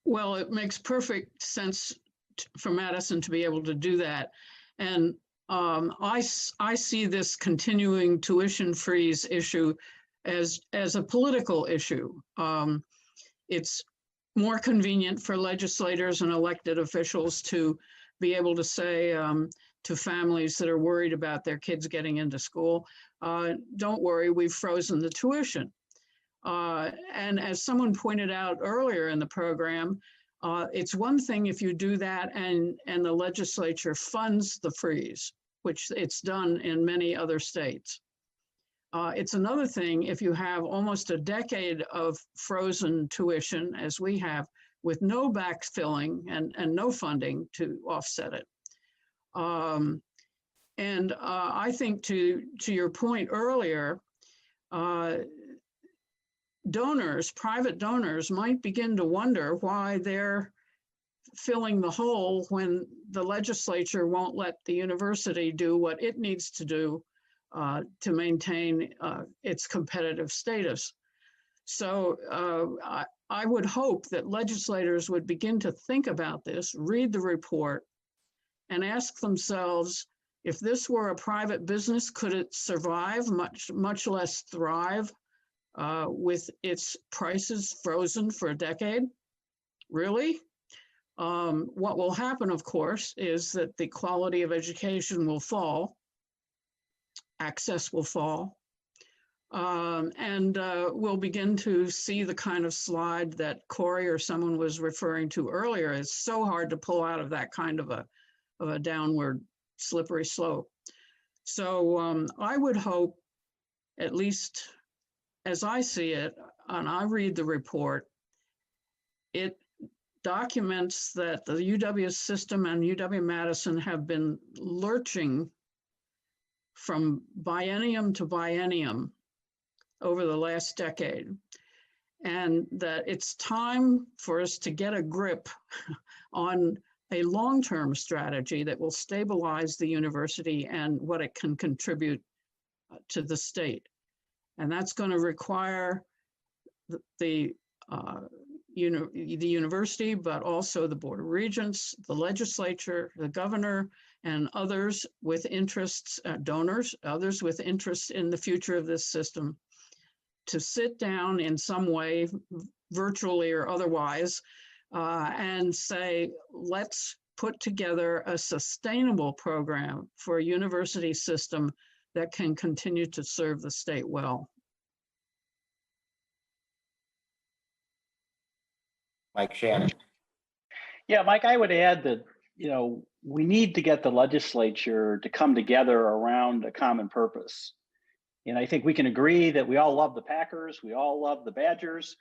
Well, it makes perfect sense for Madison to be able to do that. And I see this continuing tuition freeze issue as a political issue. It's more convenient for legislators and elected officials to be able to say to families that are worried about their kids getting into school, don't worry, we've frozen the tuition. And as someone pointed out earlier in the program, it's one thing if you do that and the legislature funds the freeze, which it's done in many other states. It's another thing if you have almost a decade of frozen tuition, as we have, with no backfilling and no funding to offset it. I think to your point earlier, private donors might begin to wonder why they're filling the hole when the legislature won't let the university do what it needs to do to maintain its competitive status. So I would hope that legislators would begin to think about this, read the report, and ask themselves, if this were a private business, could it survive, much less thrive, with its prices frozen for a decade? Really? What will happen, of course, is that the quality of education will fall. access will fall. And we'll begin to see the kind of slide that Cory or someone was referring to earlier. It's so hard to pull out of that kind of a downward slippery slope. So I would hope, at least as I see it, and I read the report, it documents that the UW system and UW-Madison have been lurching from biennium to biennium over the last decade, and that it's time for us to get a grip on a long-term strategy that will stabilize the university and what it can contribute to the state. And that's going to require the university, but also the Board of Regents, the legislature, the governor, and others with interests, donors, others with interests in the future of this system, to sit down in some way, virtually or otherwise, and say, let's put together a sustainable program for a university system that can continue to serve the state well. Mike Shannon. Yeah, Mike, I would add that, we need to get the legislature to come together around a common purpose. And I think we can agree that we all love the Packers, we all love the Badgers.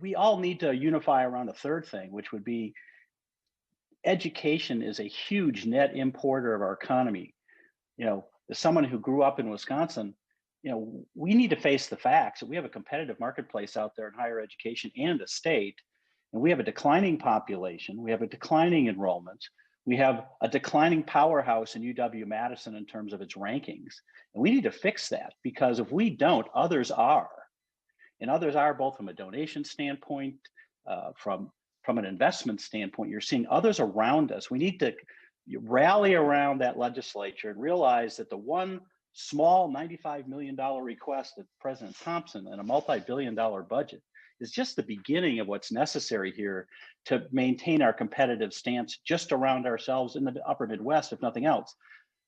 We all need to unify around a third thing, which would be education is a huge net importer of our economy. As someone who grew up in Wisconsin, we need to face the facts that we have a competitive marketplace out there in higher education and the state. And we have a declining population. We have a declining enrollment. We have a declining powerhouse in UW-Madison in terms of its rankings. And we need to fix that, because if we don't, others are. And others are both from a donation standpoint, from an investment standpoint. You're seeing others around us. We need to rally around that legislature and realize that the one small $95 million request of President Thompson and a multi-billion-dollar budget is just the beginning of what's necessary here to maintain our competitive stance just around ourselves in the upper Midwest, if nothing else.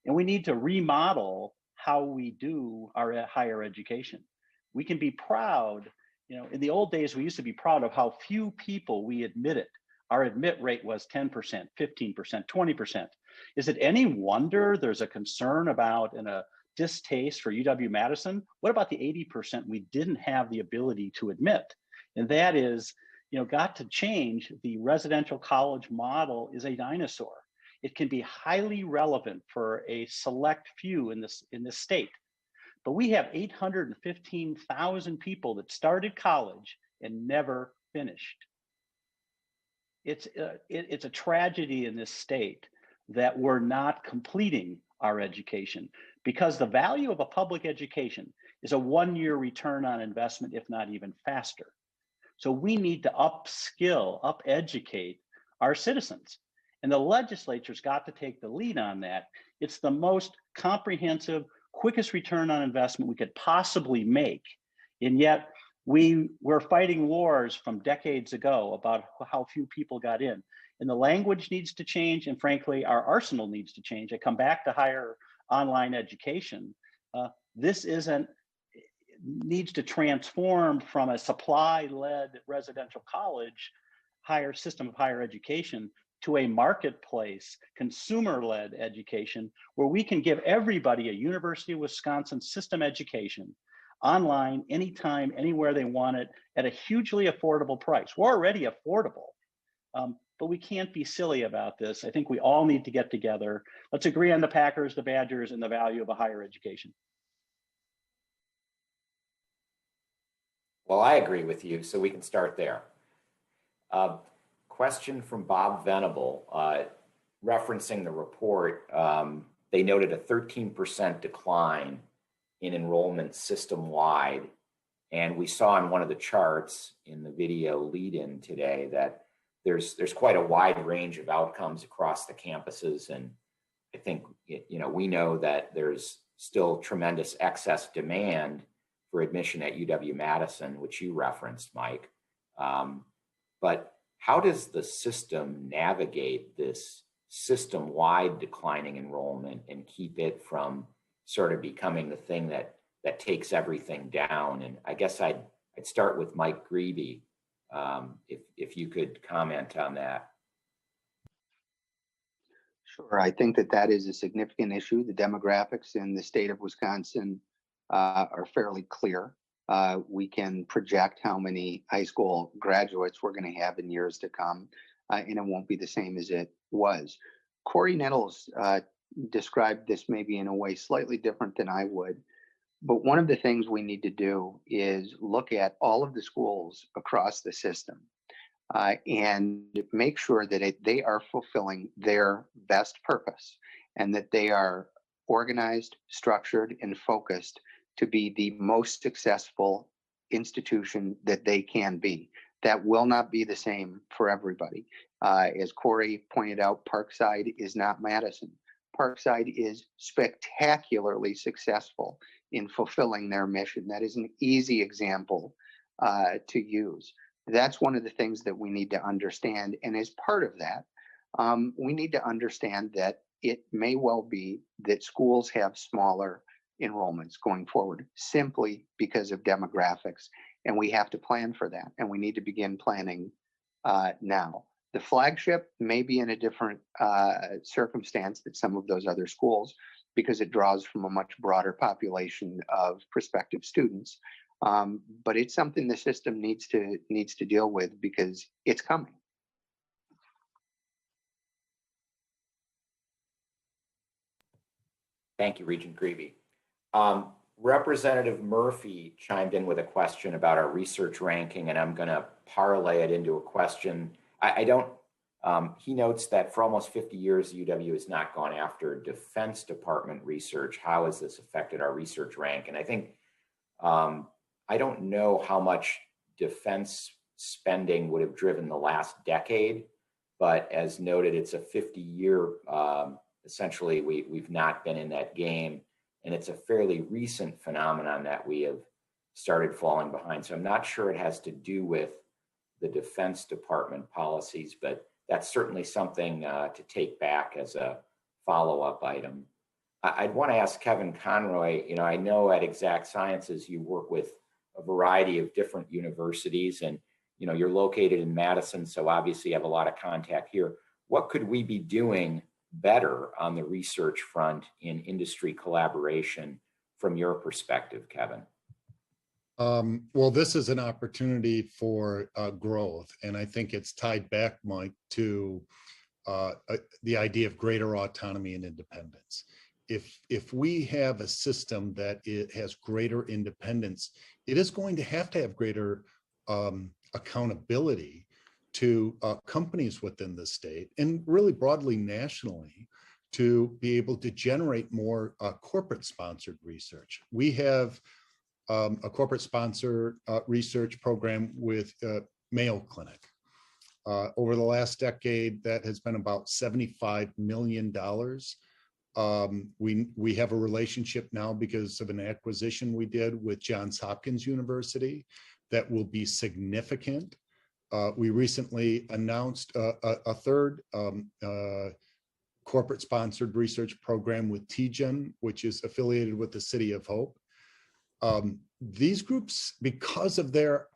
And we need to remodel how we do our higher education. We can be proud, in the old days, we used to be proud of how few people we admitted. Our admit rate was 10%, 15%, 20%. Is it any wonder there's a concern about and a distaste for UW-Madison? What about the 80% we didn't have the ability to admit? And that is, got to change. The residential college model is a dinosaur. It can be highly relevant for a select few in this state. But we have 815,000 people that started college and never finished. It's a tragedy in this state that we're not completing our education, because the value of a public education is a one-year return on investment, if not even faster. So we need to upskill, up-educate our citizens. And the legislature's got to take the lead on that. It's the most comprehensive, quickest return on investment we could possibly make. And yet we're fighting wars from decades ago about how few people got in. And the language needs to change. And frankly, our arsenal needs to change. I come back to higher online education. This needs to transform from a supply-led residential college system of higher education to a marketplace, consumer-led education, where we can give everybody a University of Wisconsin system education online, anytime, anywhere they want it, at a hugely affordable price. We're already affordable, but we can't be silly about this. I think we all need to get together. Let's agree on the Packers, the Badgers, and the value of a higher education. Well, I agree with you, so we can start there. Question from Bob Venable, referencing the report. They noted a 13% decline in enrollment system-wide. And we saw in one of the charts in the video lead-in today that there's quite a wide range of outcomes across the campuses. And I think, we know that there's still tremendous excess demand for admission at UW-Madison, which you referenced, Mike. But how does the system navigate this system-wide declining enrollment and keep it from sort of becoming the thing that takes everything down. And I guess I'd start with Mike Grebe, if you could comment on that. Sure. I think that is a significant issue. The demographics in the state of Wisconsin are fairly clear. We can project how many high school graduates we're going to have in years to come, and it won't be the same as it was. Cory Nettles described this maybe in a way slightly different than I would. But one of the things we need to do is look at all of the schools across the system and make sure that they are fulfilling their best purpose and that they are organized, structured, and focused to be the most successful institution that they can be. That will not be the same for everybody. As Cory pointed out, Parkside is not Madison. Parkside is spectacularly successful in fulfilling their mission. That is an easy example to use. That's one of the things that we need to understand. And as part of that, we need to understand that it may well be that schools have smaller enrollments going forward simply because of demographics. And we have to plan for that. And we need to begin planning now. The Flagship may be in a different circumstance than some of those other schools because it draws from a much broader population of prospective students. But it's something the system needs to deal with because it's coming. Thank you, Regent Greeby. Representative Murphy chimed in with a question about our research ranking, and I'm going to parlay it into a question. He notes that for almost 50 years, UW has not gone after Defense Department research. How has this affected our research rank? And I think, I don't know how much defense spending would have driven the last decade, but as noted, it's a 50-year, essentially, we've not been in that game. And it's a fairly recent phenomenon that we have started falling behind. So I'm not sure it has to do with the Defense Department policies, but that's certainly something to take back as a follow-up item. I'd want to ask Kevin Conroy, I know at Exact Sciences you work with a variety of different universities and, you're located in Madison, so obviously you have a lot of contact here. What could we be doing better on the research front in industry collaboration from your perspective, Kevin? Well, this is an opportunity for growth, and I think it's tied back, Mike, to the idea of greater autonomy and independence. If we have a system that it has greater independence, it is going to have greater accountability to companies within the state and really broadly nationally to be able to generate more corporate sponsored research. We have a corporate sponsor research program with Mayo Clinic. Over the last decade, that has been about $75 million. We have a relationship now because of an acquisition we did with Johns Hopkins University that will be significant. We recently announced a third corporate sponsored research program with TGen, which is affiliated with the City of Hope. These groups, because of their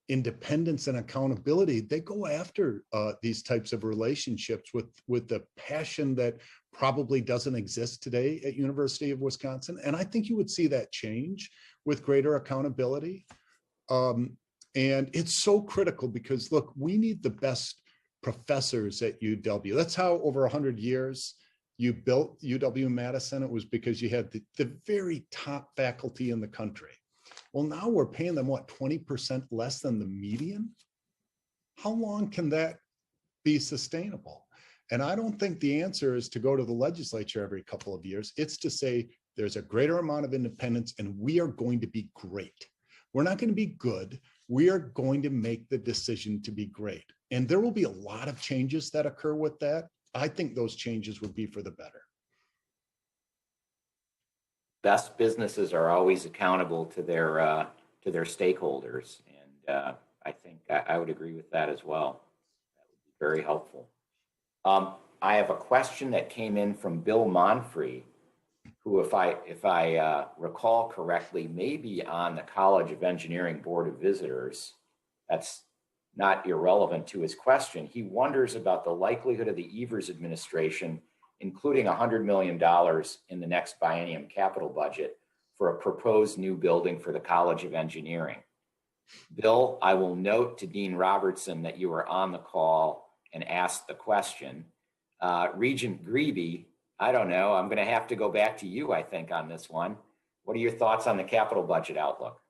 independence and accountability, they go after these types of relationships with the passion that probably doesn't exist today at University of Wisconsin. And I think you would see that change with greater accountability. And it's so critical because, look, we need the best professors at UW. That's how over 100 years you built UW-Madison. It was because you had the very top faculty in the country. Well, now we're paying them, 20% less than the median? How long can that be sustainable? And I don't think the answer is to go to the legislature every couple of years. It's to say there's a greater amount of independence and we are going to be great. We're not going to be good. We are going to make the decision to be great. And there will be a lot of changes that occur with that. I think those changes would be for the better. Best businesses are always accountable to their stakeholders. And I think I would agree with that as well. That would be very helpful. I have a question that came in from Bill Monfrey, who, if I recall correctly, may be on the College of Engineering Board of Visitors. That's not irrelevant to his question. He wonders about the likelihood of the Evers administration including $100 million in the next biennium capital budget for a proposed new building for the College of Engineering. Bill, I will note to Dean Robertson that you were on the call and asked the question. Regent Greeby, I don't know, I'm going to have to go back to you, I think, on this one. What are your thoughts on the capital budget outlook?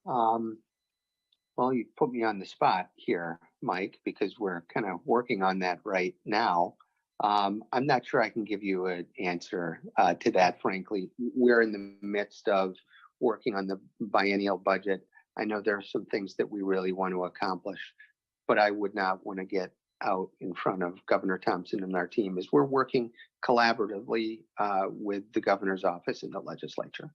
Well, you put me on the spot here, Mike, because we're kind of working on that right now. I'm not sure I can give you an answer to that, frankly. We're in the midst of working on the biennial budget. I know there are some things that we really want to accomplish, but I would not want to get out in front of Governor Thompson and our team as we're working collaboratively with the governor's office and the legislature.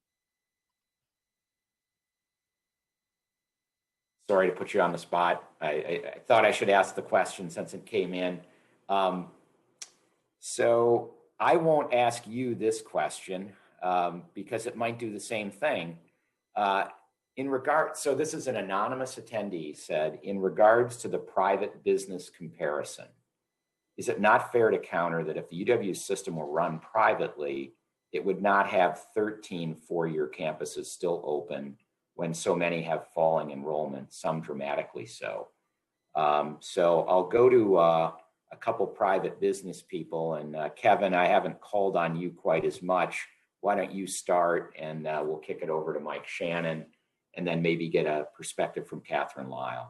Sorry to put you on the spot. I thought I should ask the question since it came in. So I won't ask you this question because it might do the same thing. So this is an anonymous attendee said, in regards to the private business comparison, is it not fair to counter that if the UW system were run privately, it would not have 13 four-year campuses still open when so many have falling enrollment, some dramatically so. So I'll go to a couple private business people, and Kevin, I haven't called on you quite as much. Why don't you start, and we'll kick it over to Mike Shannon, and then maybe get a perspective from Katharine Lyall.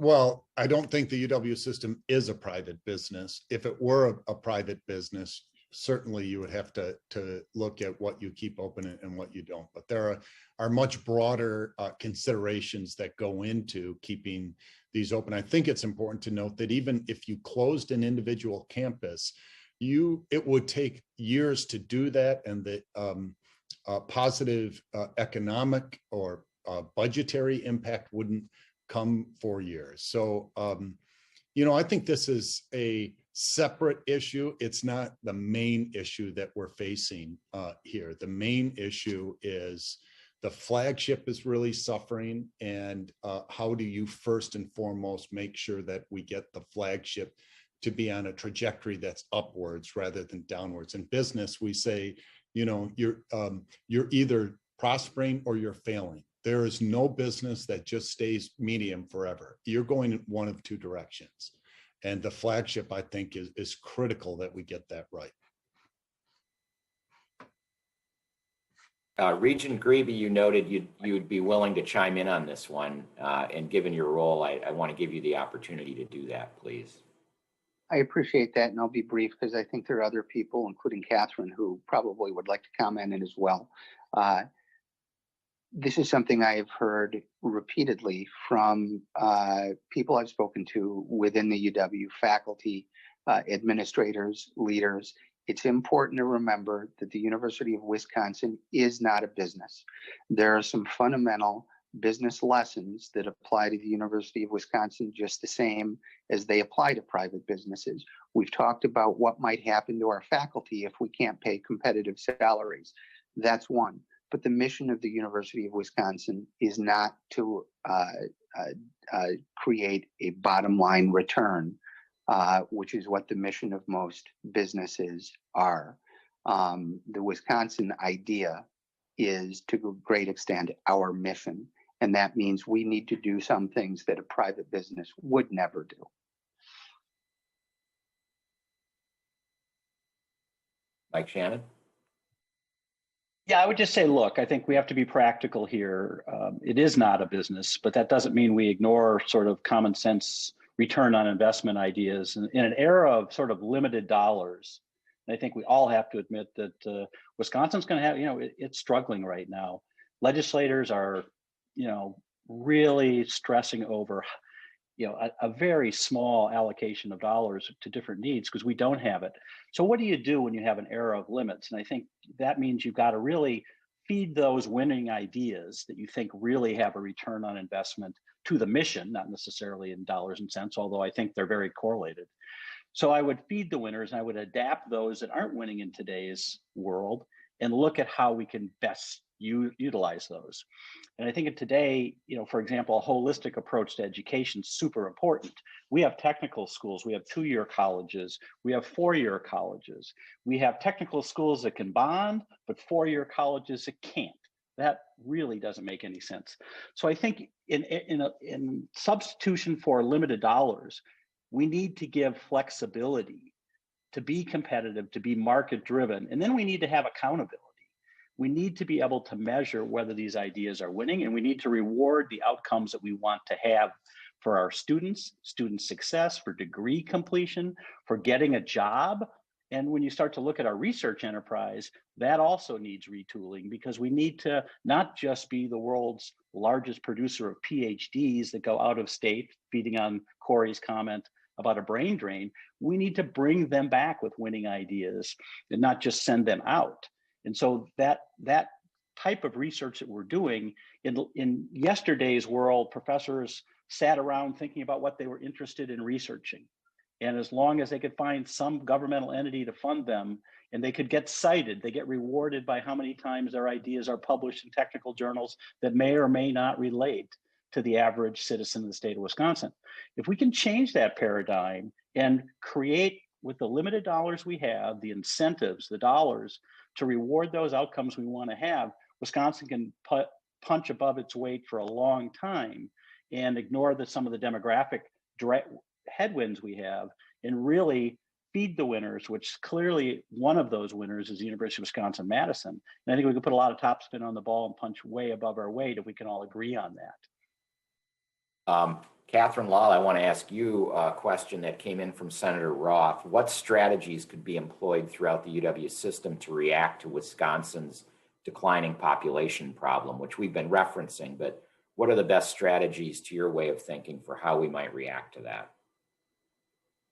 Well, I don't think the UW system is a private business. If it were a private business, certainly you would have to look at what you keep open and what you don't. But there are much broader considerations that go into keeping these open. I think it's important to note that even if you closed an individual campus, it would take years to do that, and the positive economic or budgetary impact wouldn't come for years. So, I think this is a separate issue. It's not the main issue that we're facing here. The main issue is the flagship is really suffering, and how do you first and foremost make sure that we get the flagship to be on a trajectory that's upwards rather than downwards. In business, we say, you're either prospering or you're failing. There is no business that just stays medium forever. You're going in one of two directions. And the flagship, I think, is critical that we get that right. Regent Greeby, you noted you'd be willing to chime in on this one. And given your role, I want to give you the opportunity to do that, please. I appreciate that, and I'll be brief because I think there are other people, including Katharine, who probably would like to comment in as well. This is something I have heard repeatedly from people I've spoken to within the UW faculty, administrators, leaders. It's important to remember that the University of Wisconsin is not a business. There are some fundamental business lessons that apply to the University of Wisconsin just the same as they apply to private businesses. We've talked about what might happen to our faculty if we can't pay competitive salaries. That's one. But the mission of the University of Wisconsin is not to create a bottom line return, which is what the mission of most businesses are. The Wisconsin idea is, to a great extent, our mission. And that means we need to do some things that a private business would never do. Mike Shannon? Yeah, I would just say, look, I think we have to be practical here. It is not a business, but that doesn't mean we ignore sort of common sense return on investment ideas. In an era of sort of limited dollars, and I think we all have to admit that Wisconsin's going to have, it's struggling right now. Legislators are, really stressing over, a very small allocation of dollars to different needs because we don't have it. So what do you do when you have an era of limits? And I think that means you've got to really feed those winning ideas that you think really have a return on investment to the mission, not necessarily in dollars and cents, although I think they're very correlated. So I would feed the winners and I would adapt those that aren't winning in today's world and look at how we can best utilize those. And I think in today, for example, a holistic approach to education is super important. We have technical schools, we have 2-year colleges, we have 4-year colleges. We have technical schools that can bond, but 4-year colleges that can't. That really doesn't make any sense. So I think in substitution for limited dollars, we need to give flexibility to be competitive, to be market driven, and then we need to have accountability. We need to be able to measure whether these ideas are winning, and we need to reward the outcomes that we want to have for our students, student success, for degree completion, for getting a job. And when you start to look at our research enterprise, that also needs retooling, because we need to not just be the world's largest producer of PhDs that go out of state, feeding on Cory's comment about a brain drain. We need to bring them back with winning ideas and not just send them out. And so that type of research that we're doing in yesterday's world, professors sat around thinking about what they were interested in researching. And as long as they could find some governmental entity to fund them and they could get cited, they get rewarded by how many times their ideas are published in technical journals that may or may not relate to the average citizen of the state of Wisconsin. If we can change that paradigm and create, with the limited dollars we have, the incentives, the dollars to reward those outcomes we want to have, Wisconsin can punch above its weight for a long time and ignore some of the demographic headwinds we have and really feed the winners, which clearly one of those winners is the University of Wisconsin-Madison. And I think we can put a lot of topspin on the ball and punch way above our weight if we can all agree on that. Katharine, Lyall, I want to ask you a question that came in from Senator Roth. What strategies could be employed throughout the UW system to react to Wisconsin's declining population problem, which we've been referencing, but what are the best strategies to your way of thinking for how we might react to that?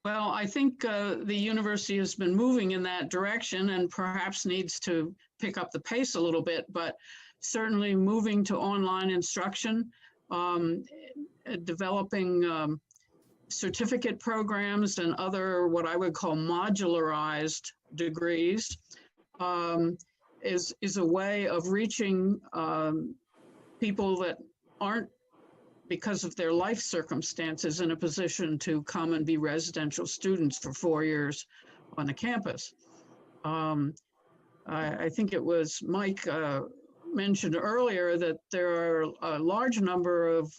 Well, I think the university has been moving in that direction and perhaps needs to pick up the pace a little bit, but certainly moving to online instruction, developing certificate programs and other what I would call modularized degrees is a way of reaching people that aren't, because of their life circumstances, in a position to come and be residential students for 4 years on a campus. I think it was Mike mentioned earlier that there are a large number of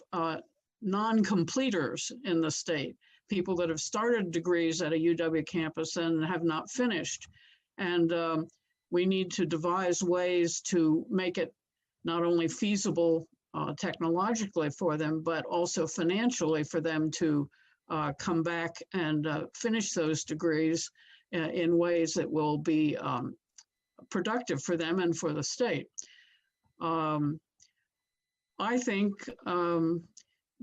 non-completers in the state, people that have started degrees at a UW campus and have not finished. And we need to devise ways to make it not only feasible technologically for them, but also financially for them to come back and finish those degrees in ways that will be productive for them and for the state. I think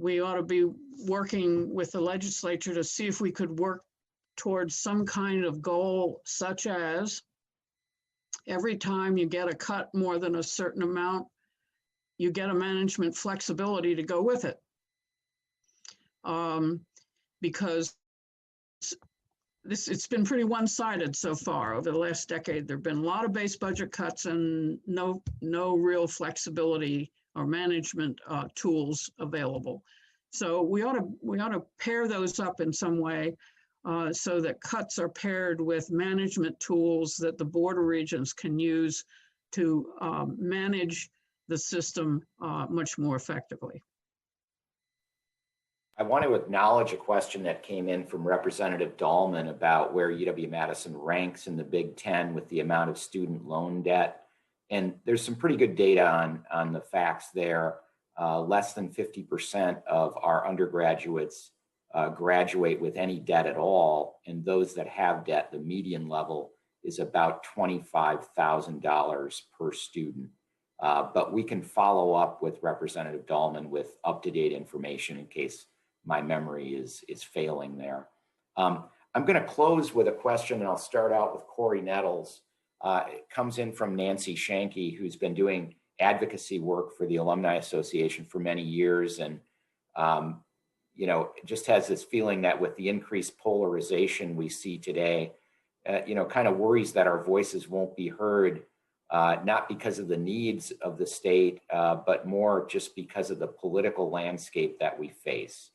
we ought to be working with the legislature to see if we could work towards some kind of goal, such as every time you get a cut more than a certain amount, you get a management flexibility to go with it. Because it's been pretty one-sided so far over the last decade. There have been a lot of base budget cuts and no real flexibility or management tools available. So we ought to pair those up in some way so that cuts are paired with management tools that the Board of Regents can use to manage the system much more effectively. I want to acknowledge a question that came in from Representative Dahlman about where UW-Madison ranks in the Big Ten with the amount of student loan debt. And there's some pretty good data on the facts there. Less than 50% of our undergraduates graduate with any debt at all. And those that have debt, the median level is about $25,000 per student. But we can follow up with Representative Dahlman with up-to-date information in case my memory is failing there. I'm going to close with a question, and I'll start out with Cory Nettles. It comes in from Nancy Shanky, who's been doing advocacy work for the Alumni Association for many years. And, just has this feeling that with the increased polarization we see today, kind of worries that our voices won't be heard, not because of the needs of the state, but more just because of the political landscape that we face.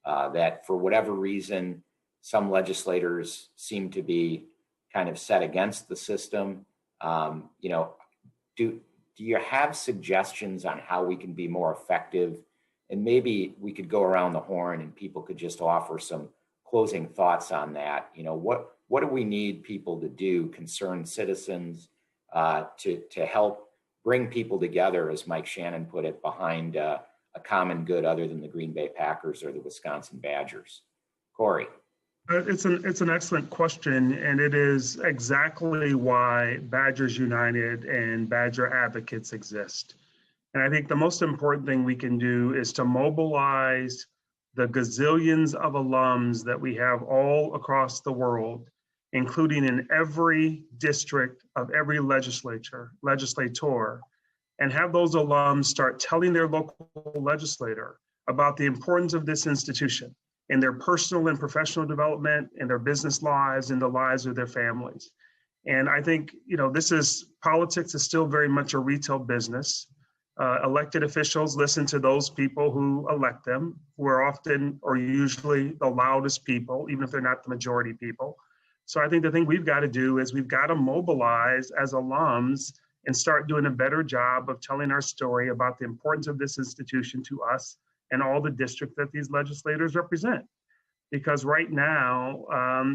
That for whatever reason, some legislators seem to be kind of set against the system. Do you have suggestions on how we can be more effective? And maybe we could go around the horn and people could just offer some closing thoughts on that. What do we need people to do, concerned citizens, to help bring people together, as Mike Shannon put it, behind a common good other than the Green Bay Packers or the Wisconsin Badgers? Cory. It's an excellent question, and it is exactly why Badgers United and Badger advocates exist. And I think the most important thing we can do is to mobilize the gazillions of alums that we have all across the world, including in every district of every legislator, and have those alums start telling their local legislator about the importance of this institution in their personal and professional development, in their business lives, in the lives of their families. And I think, politics is still very much a retail business. Elected officials listen to those people who elect them, who are often or usually the loudest people, even if they're not the majority people. So I think the thing we've got to do is we've got to mobilize as alums and start doing a better job of telling our story about the importance of this institution to us and all the districts that these legislators represent. Because right now,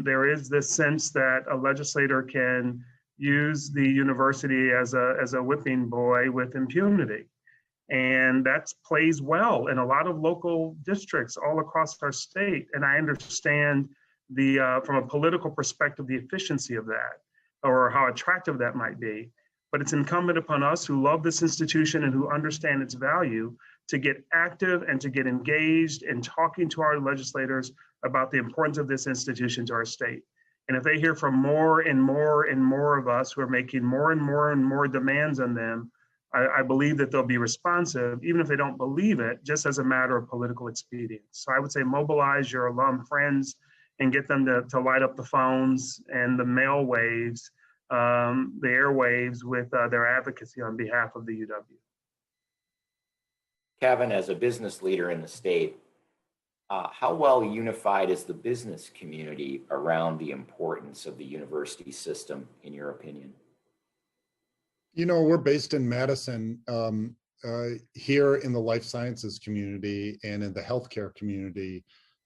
there is this sense that a legislator can use the university as a whipping boy with impunity. And that plays well in a lot of local districts all across our state. And I understand from a political perspective, the efficiency of that, or how attractive that might be. But it's incumbent upon us who love this institution and who understand its value to get active and to get engaged in talking to our legislators about the importance of this institution to our state. And if they hear from more and more and more of us who are making more and more and more demands on them, I believe that they'll be responsive, even if they don't believe it, just as a matter of political expedience. So I would say mobilize your alum friends and get them to light up the phones and the mail waves, the airwaves with their advocacy on behalf of the UW. Kevin, as a business leader in the state, how well unified is the business community around the importance of the university system, in your opinion? We're based in Madison, here in the life sciences community and in the healthcare community,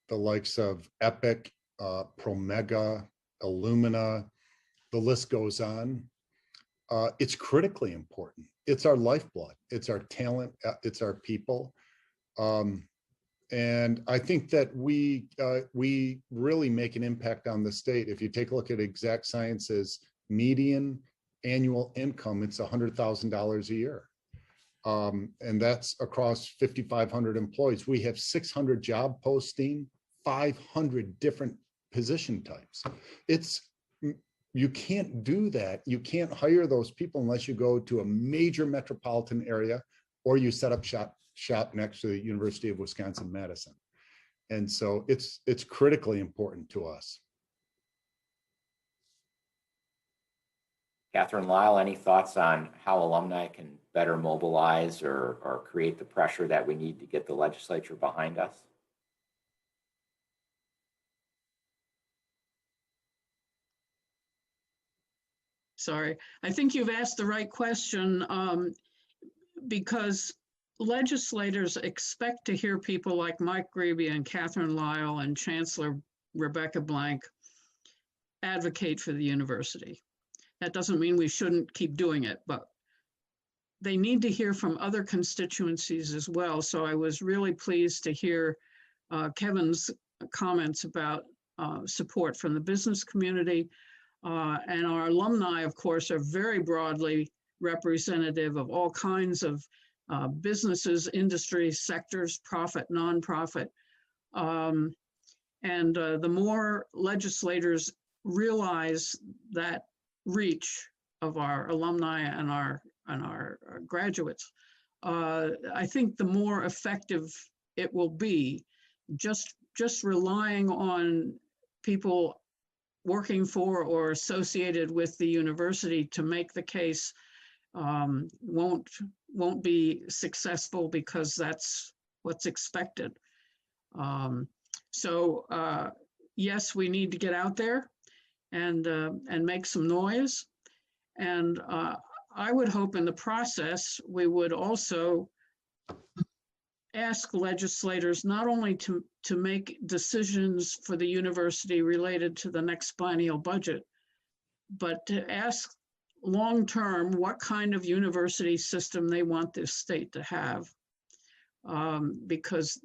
the likes of Epic, Promega, Illumina, the list goes on. It's critically important. It's our lifeblood. It's our talent. It's our people. And I think that we really make an impact on the state. If you take a look at Exact Sciences median annual income, it's $100,000 a year. And that's across 5,500 employees. We have 600 job posting, 500 different position types. You can't do that. You can't hire those people unless you go to a major metropolitan area or you set up shop next to the University of Wisconsin-Madison. And so it's critically important to us. Katharine, Lyall, any thoughts on how alumni can better mobilize or create the pressure that we need to get the legislature behind us? Sorry, I think you've asked the right question, because legislators expect to hear people like Mike Grebe and Katharine Lyall and Chancellor Rebecca Blank advocate for the university. That doesn't mean we shouldn't keep doing it, but they need to hear from other constituencies as well. So I was really pleased to hear Kevin's comments about support from the business community. And our alumni, of course, are very broadly representative of all kinds of businesses, industries, sectors, profit, nonprofit. And the more legislators realize that reach of our alumni and our graduates, I think the more effective it will be just relying on people working for or associated with the university to make the case won't be successful, because that's what's expected. Yes, we need to get out there and make some noise. And I would hope in the process, we would also ask legislators not only to make decisions for the university related to the next biennial budget, but to ask long-term what kind of university system they want this state to have. Because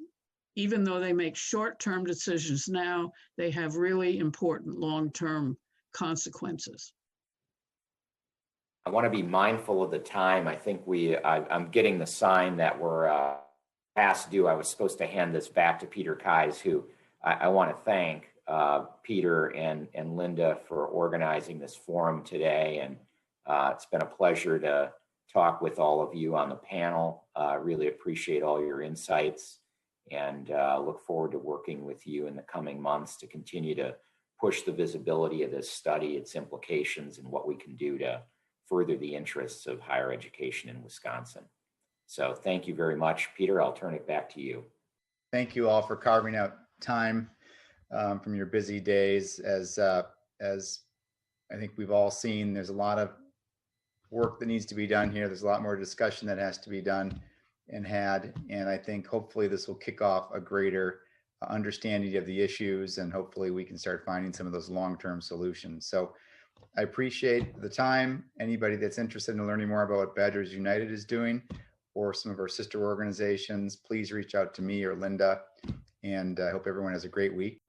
even though they make short-term decisions now, they have really important long-term consequences. I want to be mindful of the time. I think I'm getting the sign that we're past due. I was supposed to hand this back to Peter Kais, who I want to thank Peter and Linda for organizing this forum today. And it's been a pleasure to talk with all of you on the panel. Really appreciate all your insights, and look forward to working with you in the coming months to continue to push the visibility of this study, its implications, and what we can do to further the interests of higher education in Wisconsin. So thank you very much, Peter. I'll turn it back to you. Thank you all for carving out time from your busy days. As I think we've all seen, there's a lot of work that needs to be done here. There's a lot more discussion that has to be done and had. And I think hopefully this will kick off a greater understanding of the issues, and hopefully we can start finding some of those long-term solutions. So I appreciate the time. Anybody that's interested in learning more about what Badgers United is doing, or some of our sister organizations, please reach out to me or Linda. And I hope everyone has a great week.